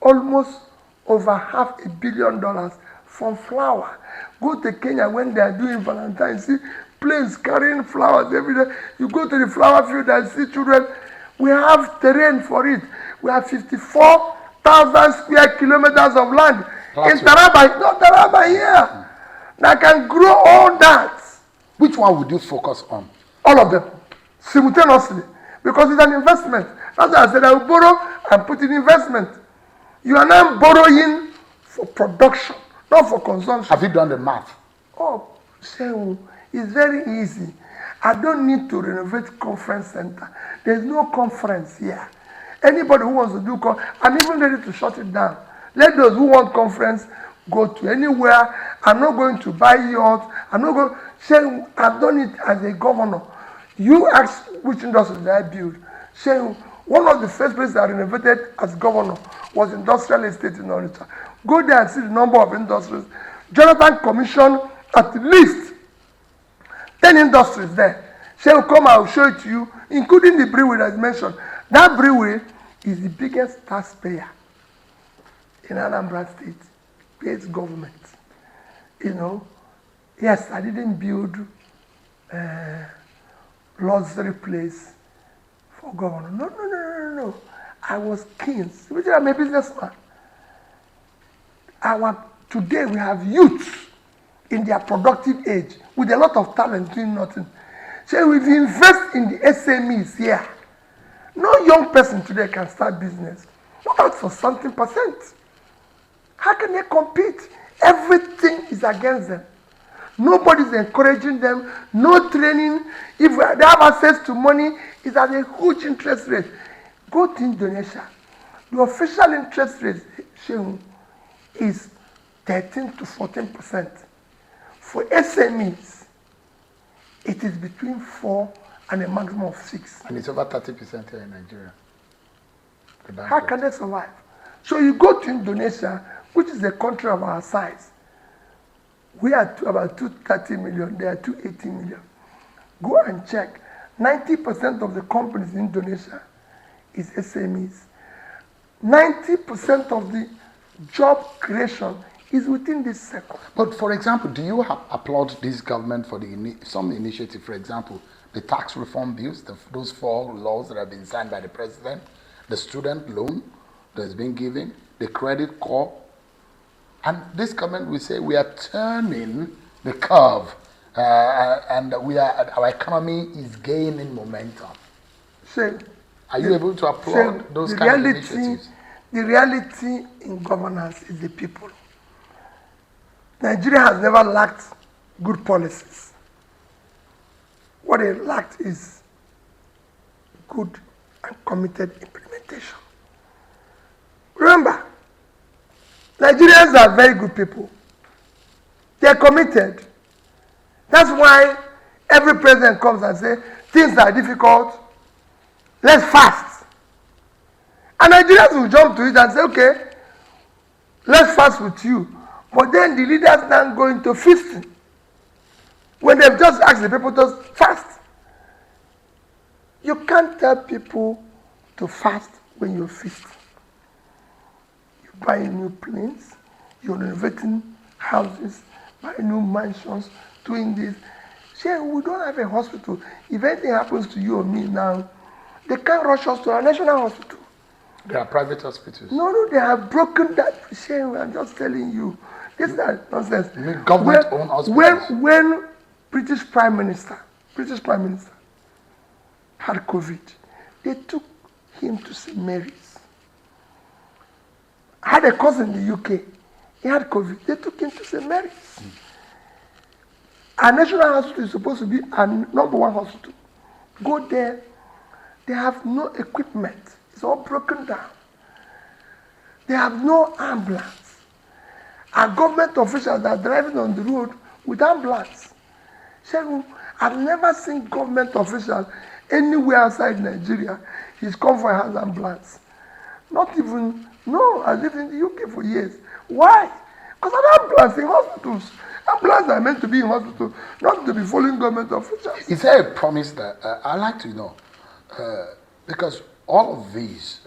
Speaker 2: almost over $500 million from flour. Go to Kenya when they are doing Valentine's, see planes carrying flowers every day. You go to the flower field and see children. We have terrain for it. We have 54,000 square kilometers of land in Taraba. Not Taraba here. That can grow all that.
Speaker 1: Which one would you focus on?
Speaker 2: All of them, simultaneously, because it's an investment. That's why I said I will borrow and put in investment. You are now borrowing for production, not for consumption.
Speaker 1: Have you done the math?
Speaker 2: Oh, Shehu, it's very easy. I don't need to renovate conference center. There's no conference here. Anybody who wants to do I'm even ready to shut it down. Let those who want conference go to anywhere. I'm not going to buy yachts. I'm not going. Shehu, I've done it as a governor. You ask which industry did I build. Shehu, one of the first places I renovated as governor was industrial estate in Onitsha. Go there and see the number of industries. Jonathan commissioned at least 10 industries there. Shehu, come, I will show it to you, including the brewery that is mentioned. That brewery is the biggest taxpayer in Anambra State. Pays government. You know, yes, I didn't build luxury place for governor. No. I was keen. I'm a businessman. Today we have youths in their productive age with a lot of talent doing nothing. So if you invest in the SMEs here, no young person today can start business. Not out for something percent. How can they compete? Everything is against them. Nobody's encouraging them. No training. If they have access to money, it's at a huge interest rate. Go to Indonesia. The official interest rate is 13 to 14%. For SMEs, it is between 4 and a maximum of 6.
Speaker 1: And it's over 30% here in Nigeria.
Speaker 2: How can they survive? So you go to Indonesia, which is a country of our size. We are about 230 million, they are 280 million. Go and check. 90% of the companies in Indonesia is SMEs. 90% of the job creation is within this sector.
Speaker 1: But for example, do you applaud this government for some initiative, for example, the tax reform bills, those 4 laws that have been signed by the president, the student loan that's been given, the credit core, and this government will say we are turning the curve and our economy is gaining momentum.
Speaker 2: So,
Speaker 1: are you able to applaud those kind of initiatives?
Speaker 2: The reality in governance is the people. Nigeria has never lacked good policies. What it lacked is good and committed implementation. Remember, Nigerians are very good people. They are committed. That's why every president comes and says, things are difficult, let's fast. And Nigerians will jump to it and say, okay, let's fast with you. But then the leaders now go into feasting. When they've just asked the people to fast. You can't tell people to fast when you're feasting. You're buying new planes, you're renovating houses, buying new mansions, doing this. Say, we don't have a hospital. If anything happens to you or me now, they can't rush us to our national hospital.
Speaker 1: There are private hospitals.
Speaker 2: No, they have broken that. Shame, I'm just telling you. This is nonsense.
Speaker 1: Government-owned hospitals.
Speaker 2: When British Prime Minister had COVID, they took him to St. Mary's. I had a cousin in the UK. He had COVID. They took him to St. Mary's. Our national hospital is supposed to be our number one hospital. Go there. They have no equipment. It's all broken down. They have no ambulance. Our government officials are driving on the road with ambulance. Shegun, I've never seen government officials anywhere outside Nigeria. He's come for an ambulance. Not even, no, I lived in the UK for years. Why? Because of ambulance in hospitals. Ambulances are meant to be in hospitals, not to be following government officials.
Speaker 1: Is there a promise that, I'd like to know, because all of these,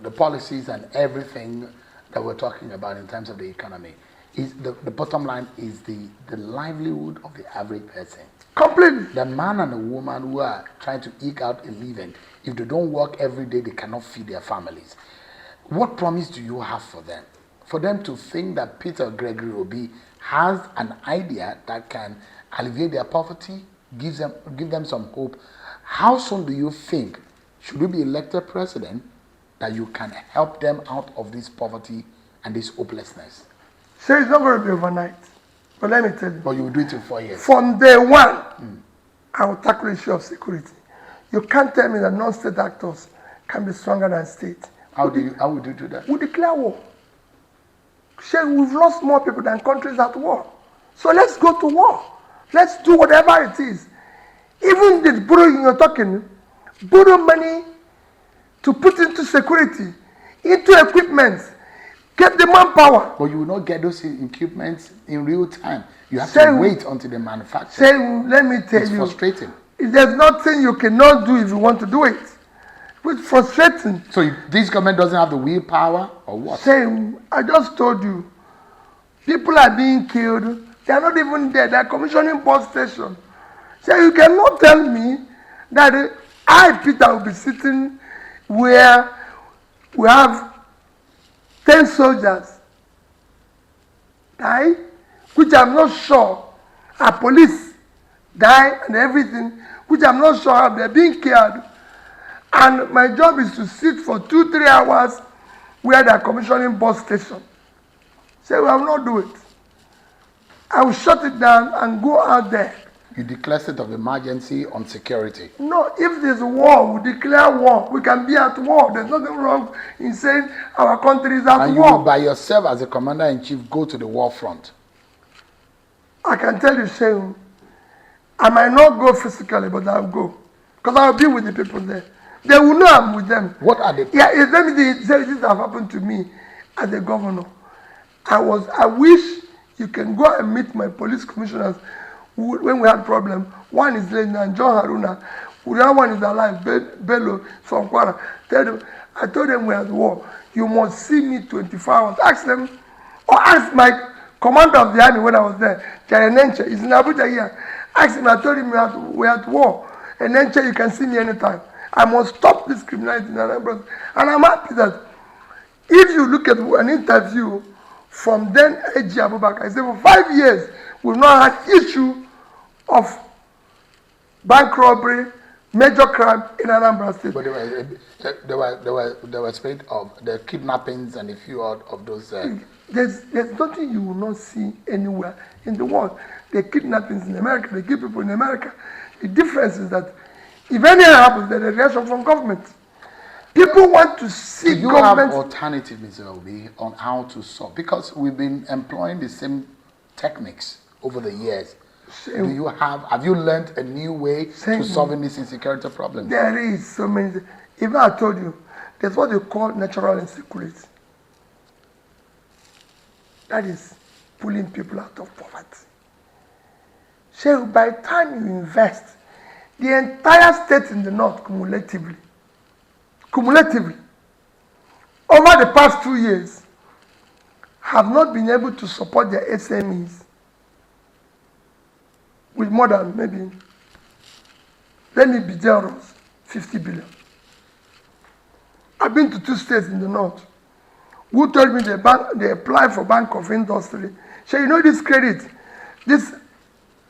Speaker 1: the policies and everything that we're talking about in terms of the economy, is the bottom line is the livelihood of the average person.
Speaker 2: Completely.
Speaker 1: The man and the woman who are trying to eke out a living, if they don't work every day, they cannot feed their families. What promise do you have for them? For them to think that Peter Gregory Obi has an idea that can alleviate their poverty, give them some hope. How soon do you think, should you be elected president, that you can help them out of this poverty and this hopelessness?
Speaker 2: So it's not going to be overnight. But let me tell you.
Speaker 1: But you will do it in 4 years.
Speaker 2: From day one, I will tackle the issue of security. You can't tell me that non-state actors can be stronger than state.
Speaker 1: How would you do that?
Speaker 2: We declare war. We've lost more people than countries at war. So let's go to war. Let's do whatever it is. Even this borrowing you're talking, borrow money to put into security, into equipment, get the manpower.
Speaker 1: But you will not get those equipments in real time. You have to wait until they manufacture.
Speaker 2: Let me tell you.
Speaker 1: It's frustrating.
Speaker 2: There's nothing you cannot do if you want to do it. It's frustrating.
Speaker 1: So if this government doesn't have the willpower, or what?
Speaker 2: I just told you, people are being killed. They are not even there. They are commissioning bus station. So you cannot tell me that I, Peter, will be sitting where we have 10 soldiers die, which I'm not sure are police die and everything, which I'm not sure how they're being killed. And my job is to sit for 2-3 hours where they're commissioning bus station. Say, we will not do it. I will shut it down and go out there.
Speaker 1: You declare state of emergency on security.
Speaker 2: No, if there's war, we declare war. We can be at war. There's nothing wrong in saying our country is at war.
Speaker 1: And you will by yourself as a commander-in-chief go to the war front.
Speaker 2: I can tell you, Shehu, I might not go physically, but I'll go. Because I'll be with the people there. They will know I'm with them.
Speaker 1: What are they?
Speaker 2: Yeah, let me say this have happened to me as a governor. I wish you can go and meet my police commissioners when we had problem. One is Lieutenant John Haruna. The other one is alive, Bello from Kwara. I told them we had war. You must see me 24 hours. Ask them, or ask my commander of the army when I was there, Nenche. He's in Abuja here. Ask him, I told him we had war. And Nenche, you can see me anytime. I must stop this criminality in Anambra. And I'm happy that if you look at an interview from then AG Abubakar, I said for 5 years, we've not had issue of bank robbery, major crime in Anambra State.
Speaker 1: But there were spate of the kidnappings and a few of those.
Speaker 2: There's nothing you will not see anywhere in the world. The kidnappings in America, they kill people in America. The difference is that if anything happens, there's a reaction from government. People want to see government.
Speaker 1: Do you have alternative, Mr. Obi, on how to solve? Because we've been employing the same techniques over the years. Have you learned a new way to solving this insecurity problem?
Speaker 2: There is so many. Even I told you, there's what they call natural insecurity. That is pulling people out of poverty. So by the time you invest, the entire state in the north cumulatively, over the past 2 years, have not been able to support their SMEs with more than maybe, let me be generous, 50 billion. I've been to 2 states in the north who told me they applied for Bank of Industry. So you know this credit, this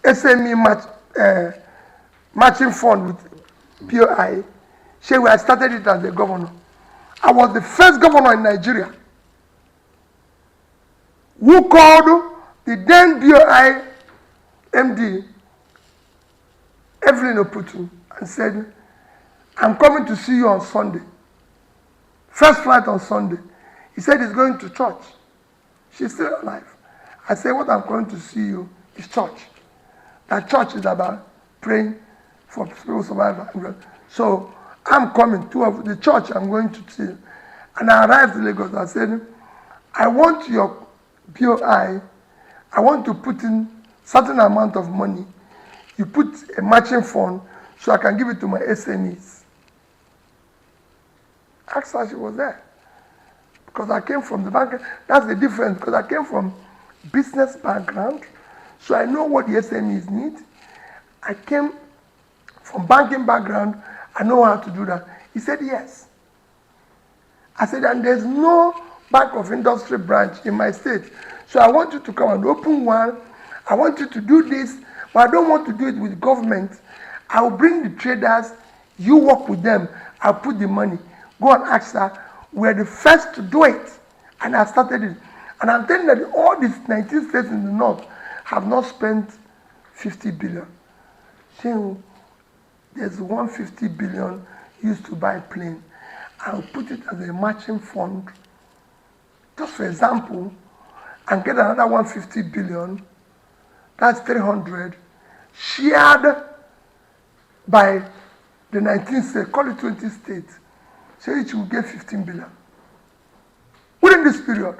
Speaker 2: SME matching fund with POI. So I started it as a governor. I was the first governor in Nigeria who called the then BOI MD, Evelyn Oputu, and said, I'm coming to see you on Sunday. First flight on Sunday. He said he's going to church. She's still alive. I said, what I'm going to see you is church. That church is about praying for people survival. So I'm coming to the church I'm going to see. And I arrived in Lagos. I said, I want your BOI. I want to put in certain amount of money. You put a matching fund so I can give it to my SMEs. Asked her, she was there. Because I came from the bank. That's the difference. Because I came from business background. So I know what the SMEs need. I came from banking background. I know how to do that. He said, yes. I said, and there's no Bank of Industry branch in my state. So I want you to come and open one. I want you to do this, but I don't want to do it with government. I'll bring the traders. You work with them. I'll put the money. Go and ask her. We're the first to do it. And I started it. And I'm telling you that all these 19 states in the north have not spent 50 billion. So there's 150 billion used to buy plane. I'll put it as a matching fund, just for example, and get another 150 billion. That's 300, shared by the 19 states, call it 20 states. So each will get 15 billion within this period.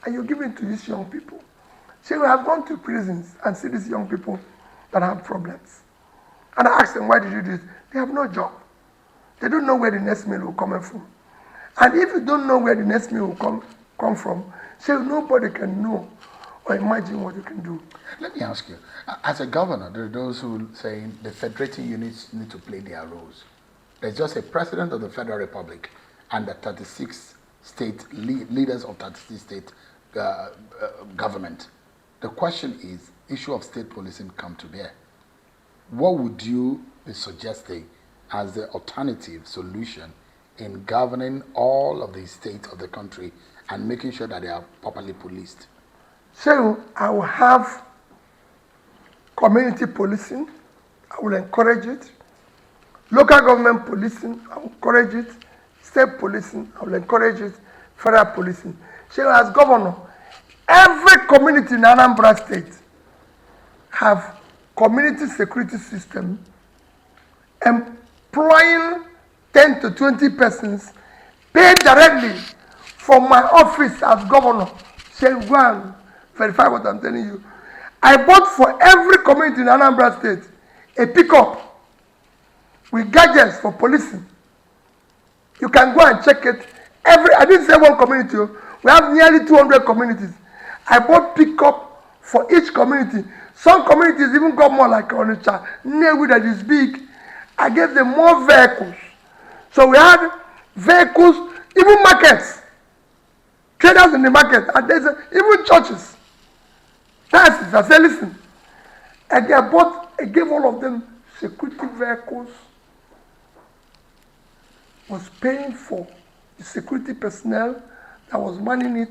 Speaker 2: And you give it to these young people. So we have gone to prisons and see these young people that have problems. And I ask them, why did you do this? They have no job. They don't know where the next meal will come from. And if you don't know where the next meal will come from, so nobody can know or imagine what you can do.
Speaker 1: Let me ask you, as a governor, there are those who say the federating units need to play their roles. There's just a president of the Federal Republic and the 36 state leaders of 36 state government. The question is, issue of state policing come to bear. What would you be suggesting as the alternative solution in governing all of the states of the country and making sure that they are properly policed?
Speaker 2: So I will have community policing. I will encourage it. Local government policing, I will encourage it. State policing, I will encourage it. Federal policing. So as governor, every community in Anambra State have community security system employing 10 to 20 persons paid directly from my office as governor. So go and verify what I'm telling you. I bought for every community in Anambra State a pickup with gadgets for policing. You can go and check it. I didn't say one community. We have nearly 200 communities. I bought pickup for each community. Some communities even got more like Onitsha, Nnewi that is big. I gave them more vehicles. So we had vehicles, even markets, traders in the market, and there's even churches. I said, listen, and I bought It gave all of them security vehicles, was paying for the security personnel that was manning it.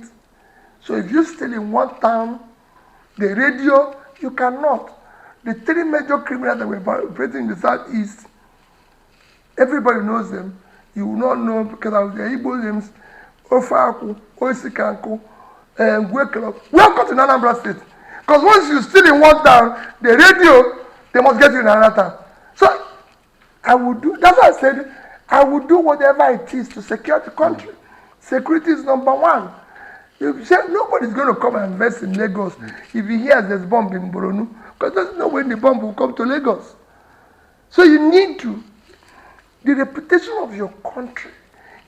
Speaker 2: So if you're still in one town, the radio, you cannot. The three major criminals that were operating in the southeast, everybody knows them. You will not know because of their Igbo names, Ofaku, Oisikanko, and Gwekelo. Welcome to Anambra State. Because once you're still in one town, the radio, they must get you in another town. So I would do, that's why I said, I would do whatever it is to secure the country. Security is number one. You say nobody's going to come and invest in Lagos if he hears there's bomb in Boronu, because there's no way the bomb will come to Lagos. So you need to, the reputation of your country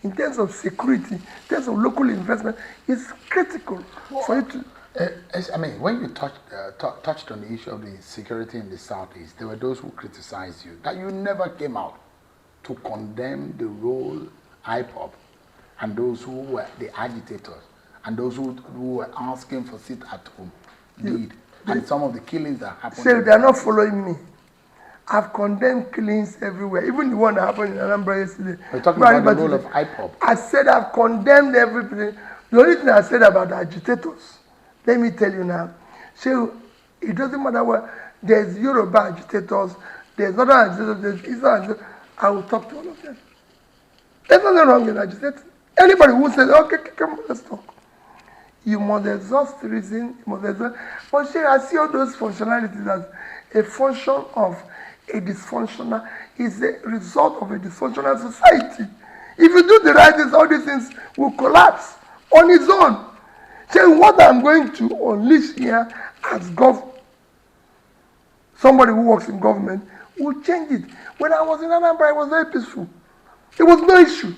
Speaker 2: in terms of security, in terms of local investment, is critical for you to.
Speaker 1: I mean, when you touched on the issue of the security in the southeast, there were those who criticized you that you never came out to condemn the role IPOB and those who were the agitators and those who were asking for sit at home did, and some of the killings that happened.
Speaker 2: So they are not following me. I've condemned killings everywhere, even the one that happened in Anambra yesterday.
Speaker 1: We're talking about the role of IPOB.
Speaker 2: I said I've condemned everything. The only thing I said about the agitators, let me tell you now. So it doesn't matter what, there's Yoruba agitators, there's other agitators, there's Israel agitators. I will talk to all of them. There's nothing wrong with agitating. Anybody who says, okay, come on, let's talk. You must exhaust reason, you must exhaust. But see, I see all those functionalities as a function of a dysfunctional, is a result of a dysfunctional society. If you do the right things, all these things will collapse on its own. So what I'm going to unleash here as somebody who works in government will change it. When I was in Anambra, it was very peaceful. There was no issue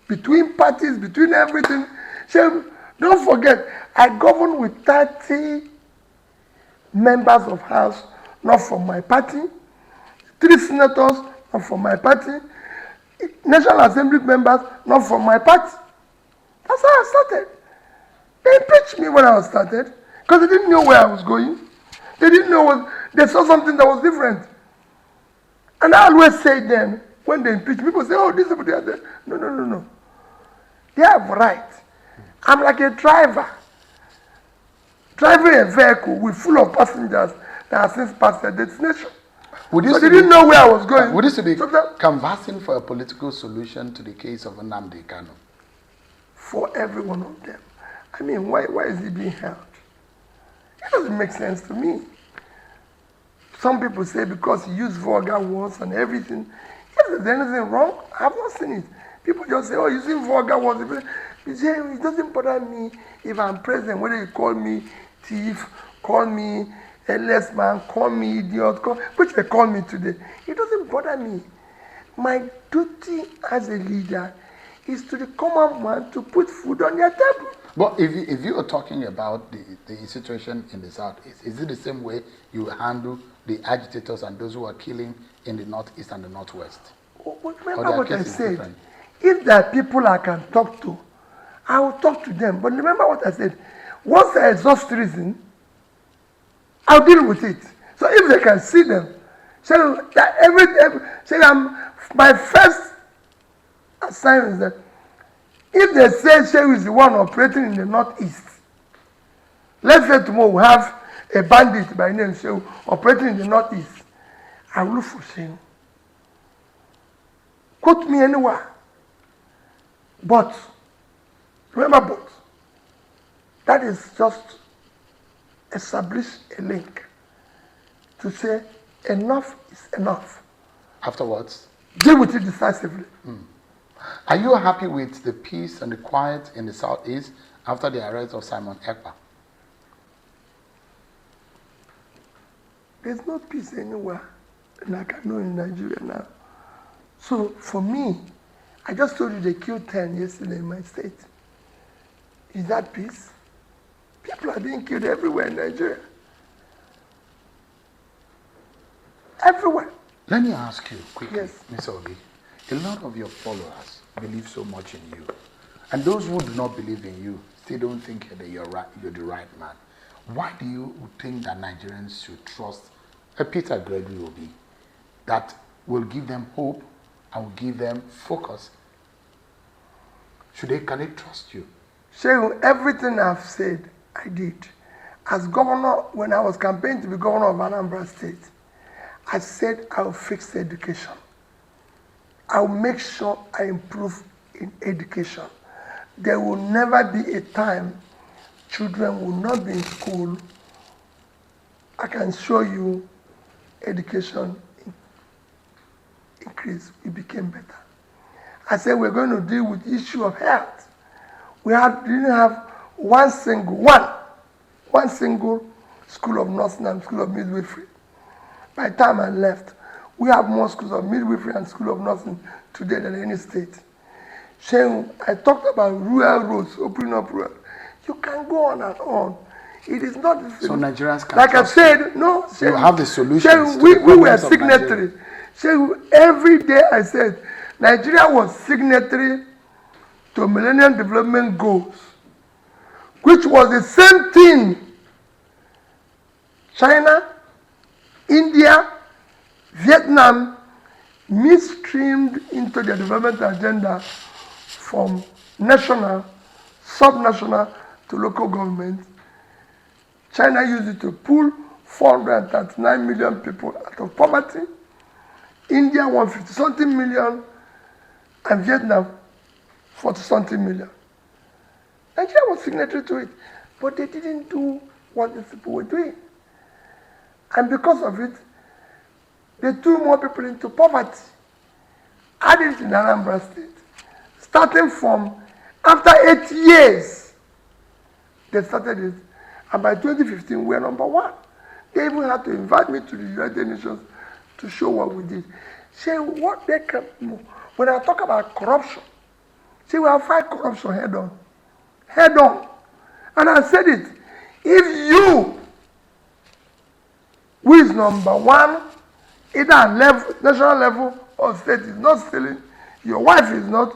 Speaker 2: between parties, between everything. So don't forget, I governed with 30 members of House, not from my party, 3 senators, not from my party, National Assembly members, not from my party. That's how I started. They impeached me when I was started because they didn't know where I was going. They didn't know what, they saw something that was different. And I always say then, when they impeach, people say, oh, these people, they are there. No. They have right. I'm like a driver. Driving a vehicle with full of passengers that have since passed their destination. So they didn't know where I was going.
Speaker 1: Would this be canvassing for a political solution to the case of Nnamdi Kanu?
Speaker 2: For every one of them. I mean, why is he being held? It doesn't make sense to me. Some people say because he used vulgar words and everything. If there's anything wrong, I have not seen it. People just say, oh, using vulgar words. You say, it doesn't bother me if I'm president, whether you call me thief, call me a less man, call me idiot, which they call me today. It doesn't bother me. My duty as a leader is to the common man to put food on their table.
Speaker 1: But if you are talking about the situation in the southeast, is it the same way you handle the agitators and those who are killing in the northeast and the northwest?
Speaker 2: But remember what I said. Different? If there are people I can talk to, I will talk to them. But remember what I said. Once I exhaust reason, I'll deal with it. So if they can see them, so that my first assignment is that if they say Shehu is the one operating in the northeast, let's say tomorrow we have a bandit by name Shehu operating in the northeast, I will look for Shehu. Quote me anywhere. But, remember, that is just establish a link to say enough is enough.
Speaker 1: Afterwards?
Speaker 2: Deal with it decisively.
Speaker 1: Are you happy with the peace and the quiet in the southeast after the arrest of Simon Ekpa?
Speaker 2: There's no peace anywhere like I know in Nigeria now. So for me, I just told you they killed 10 yesterday in my state. Is that peace? People are being killed everywhere in Nigeria. Everywhere.
Speaker 1: Let me ask you quickly,
Speaker 2: yes.
Speaker 1: Ms. Obi. A lot of your followers believe so much in you. And those who do not believe in you still don't think that you're the right man. Why do you think that Nigerians should trust a Peter Gregory will be, that will give them hope and will give them focus? Can they trust you?
Speaker 2: Shehu, everything I've said, I did. As governor, when I was campaigning to be governor of Anambra State, I said I'll fix education. I'll make sure I improve in education. There will never be a time children will not be in school. I can show you education increase. It became better. I said we're going to deal with the issue of health. Didn't have one single school of nursing and school of midwifery. By the time I left, we have more schools of midwifery and school of nursing today than any state. Shehu, I talked about rural roads, opening up rural. You can go on and on. It is not the
Speaker 1: So Nigerians can
Speaker 2: like I said, no.
Speaker 1: Shehu, you have the solutions.
Speaker 2: Shehu, we were signatory. Shehu, every day I said, Nigeria was signatory to Millennium Development Goals, which was the same thing China, India, Vietnam midstreamed into their development agenda from national, subnational to local government. China used it to pull 439 million people out of poverty, India 150 something million, and Vietnam 40 something million. Nigeria was signatory to it, but they didn't do what the people were doing. And because of it, they threw more people into poverty. I did it in Anambra State. Starting from after 8 years, they started it. And by 2015, we were number 1. They even had to invite me to the United Nations to show what we did. Say what they can do. When I talk about corruption, see, we have fight corruption head on. Head on. And I said it. If you, who is number 1, either at level, national level or state, is not stealing, your wife is not,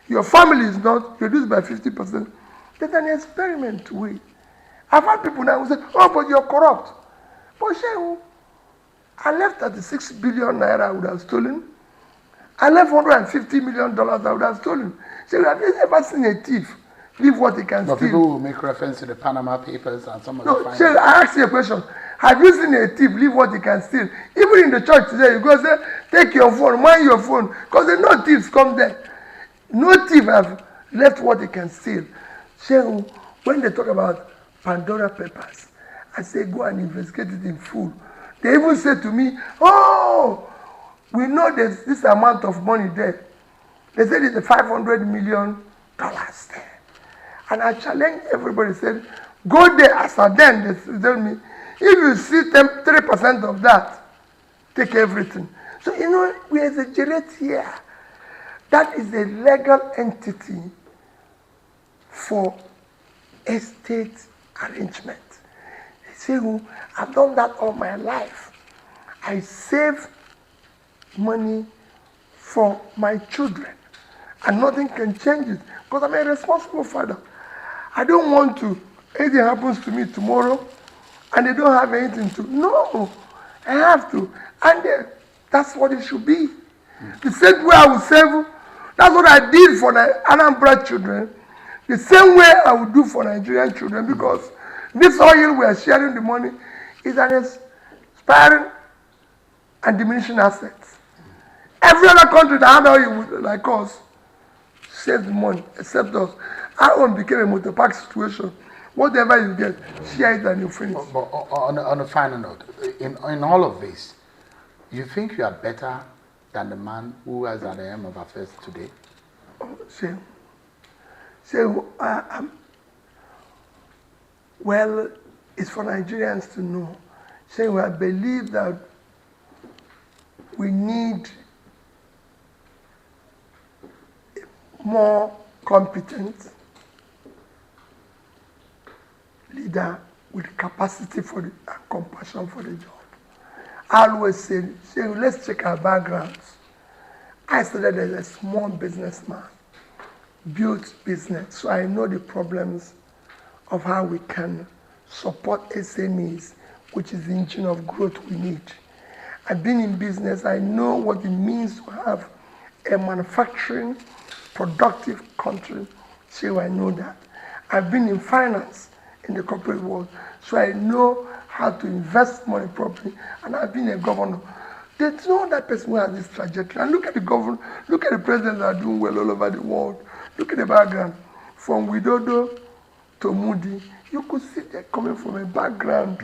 Speaker 2: your family is not, you reduce by 50%, there's an experiment with. I've had people now who say, oh, but you're corrupt. But Shehu, I left 36 billion naira I would have stolen. I left $150 million I would have stolen. Shehu, have you ever seen a thief leave what he can
Speaker 1: but
Speaker 2: steal?
Speaker 1: People will make reference to the Panama Papers and some of the
Speaker 2: Shehu, I asked you a question. Have you seen a thief leave what he can steal? Even in the church today, you go say, take your phone, mind your phone. Because there are no thieves come there. No thief have left what he can steal. Shehu, when they talk about Pandora Papers, I say go and investigate it in full. They even say to me, oh, we know there's this amount of money there. They said it's $500 million there. And I challenge everybody, said, go there as a then, they tell me, if you see 3% of that, take everything. So, we exaggerate here. That is a legal entity for estate arrangement. They say, I've done that all my life. I save money for my children, and nothing can change it because I'm a responsible father. I don't want to, anything happens to me tomorrow and they don't have anything to, no, I have to. And that's what it should be. The same way I will save, that's what I did for the Anambra children, the same way I would do for Nigerian children, because this oil we are sharing the money is an expiring and diminishing assets. Every other country that had oil like us saved money, except us. Our own became a motor park situation. Whatever you get, share it and you finish.
Speaker 1: But on a final note, in all of this, you think you are better than the man who is at the helm of affairs today?
Speaker 2: Well, it's for Nigerians to know. I believe that we need more competent leader with capacity for and compassion for the job. I always say, let's check our backgrounds. I started as a small businessman, built business, so I know the problems of how we can support SMEs, which is the engine of growth we need. I've been in business. I know what it means to have a manufacturing, productive country. So I know that. I've been in finance in the corporate world, so I know how to invest money properly, and I've been a governor. There's no other person who has this trajectory. And look at the governor, look at the presidents that are doing well all over the world. Look at the background. From Widodo to Moody, you could see they're coming from a background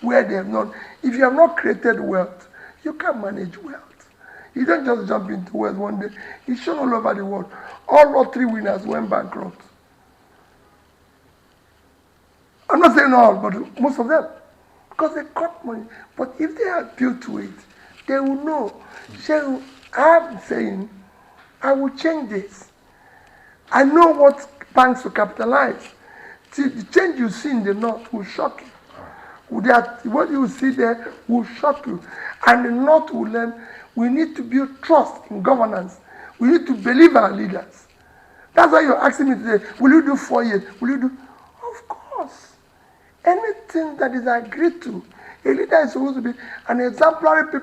Speaker 2: where they have not, if you have not created wealth, you can't manage wealth. You don't just jump into wealth one day. It's shown all over the world. All lottery winners went bankrupt. I'm not saying all, but most of them. Because they got money. But if they are built to it, they will know. So I'm saying, I will change this. I know what banks will capitalize. See, the change you see in the north will shock you. What you see there will shock you. And the north will learn we need to build trust in governance. We need to believe our leaders. That's why you're asking me today, will you do 4 years? Will you do? Of course. Anything that is agreed to, a leader is supposed to be an exemplary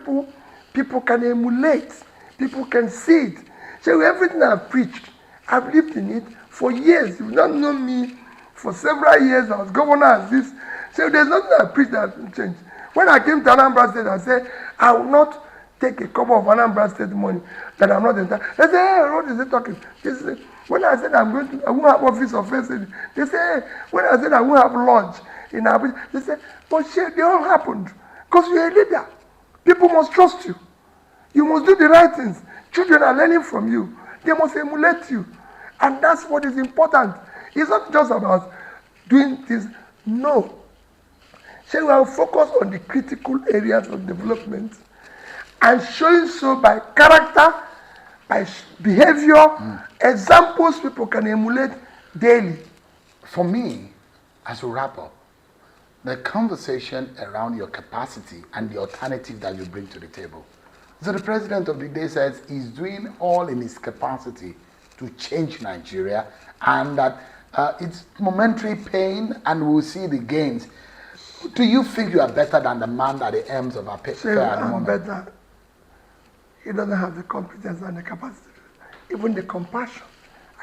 Speaker 2: people can emulate, people can see it. So everything I've preached, I've lived in it for years. You've not known me for several years. I was governor as this. So there's nothing I preached that hasn't changed. When I came to Anambra State, I said, I will not take a couple of Anambra State money that I'm not entitled. They say, hey, what is he talking? They say, when I said I won't have office of first aid, they say, hey, when I said I won't have lodge in Abacha, they say, but shit, they all happened. Because you're a leader. People must trust you. You must do the right things. Children are learning from you. They must emulate you. And that's what is important. It's not just about doing things. No. So we will focus on the critical areas of development and showing so by character, by behavior, examples people can emulate daily.
Speaker 1: For me, as we wrap up, the conversation around your capacity and the alternative that you bring to the table. So the president of the day says he's doing all in his capacity to change Nigeria, and that it's momentary pain and we'll see the gains. Do you think you are better than the man at the ends of our fair at the moment?
Speaker 2: Better. He doesn't have the competence and the capacity, even the compassion.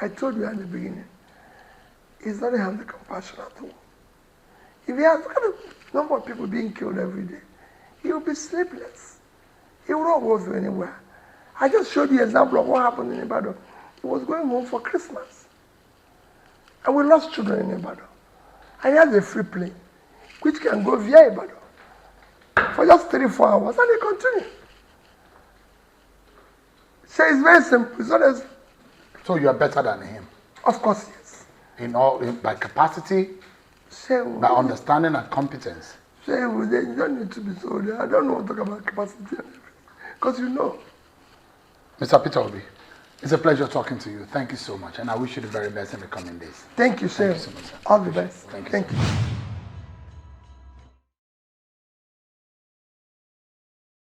Speaker 2: I told you at the beginning, he doesn't have the compassion at all. If he has, look at the number of people being killed every day, he will be sleepless. He will not go to anywhere. I just showed you an example of what happened in Ibadan. He was going home for Christmas. And we lost children in Ibadan. And he has a free plane, which can go via Ibadan for just 3-4 hours, and they continue. So it's very simple. It's not as...
Speaker 1: So you are better than him?
Speaker 2: Of course, yes.
Speaker 1: By capacity, by understanding and competence.
Speaker 2: So you don't need to be so... I don't know what to talk about capacity and everything. Because you know.
Speaker 1: Mr. Peter Obi, it's a pleasure talking to you. Thank you so much. And I wish you the very best in the coming days.
Speaker 2: Thank you, sir.
Speaker 1: Thank you so much, sir.
Speaker 2: All the best.
Speaker 1: Thank you.
Speaker 2: Thank you.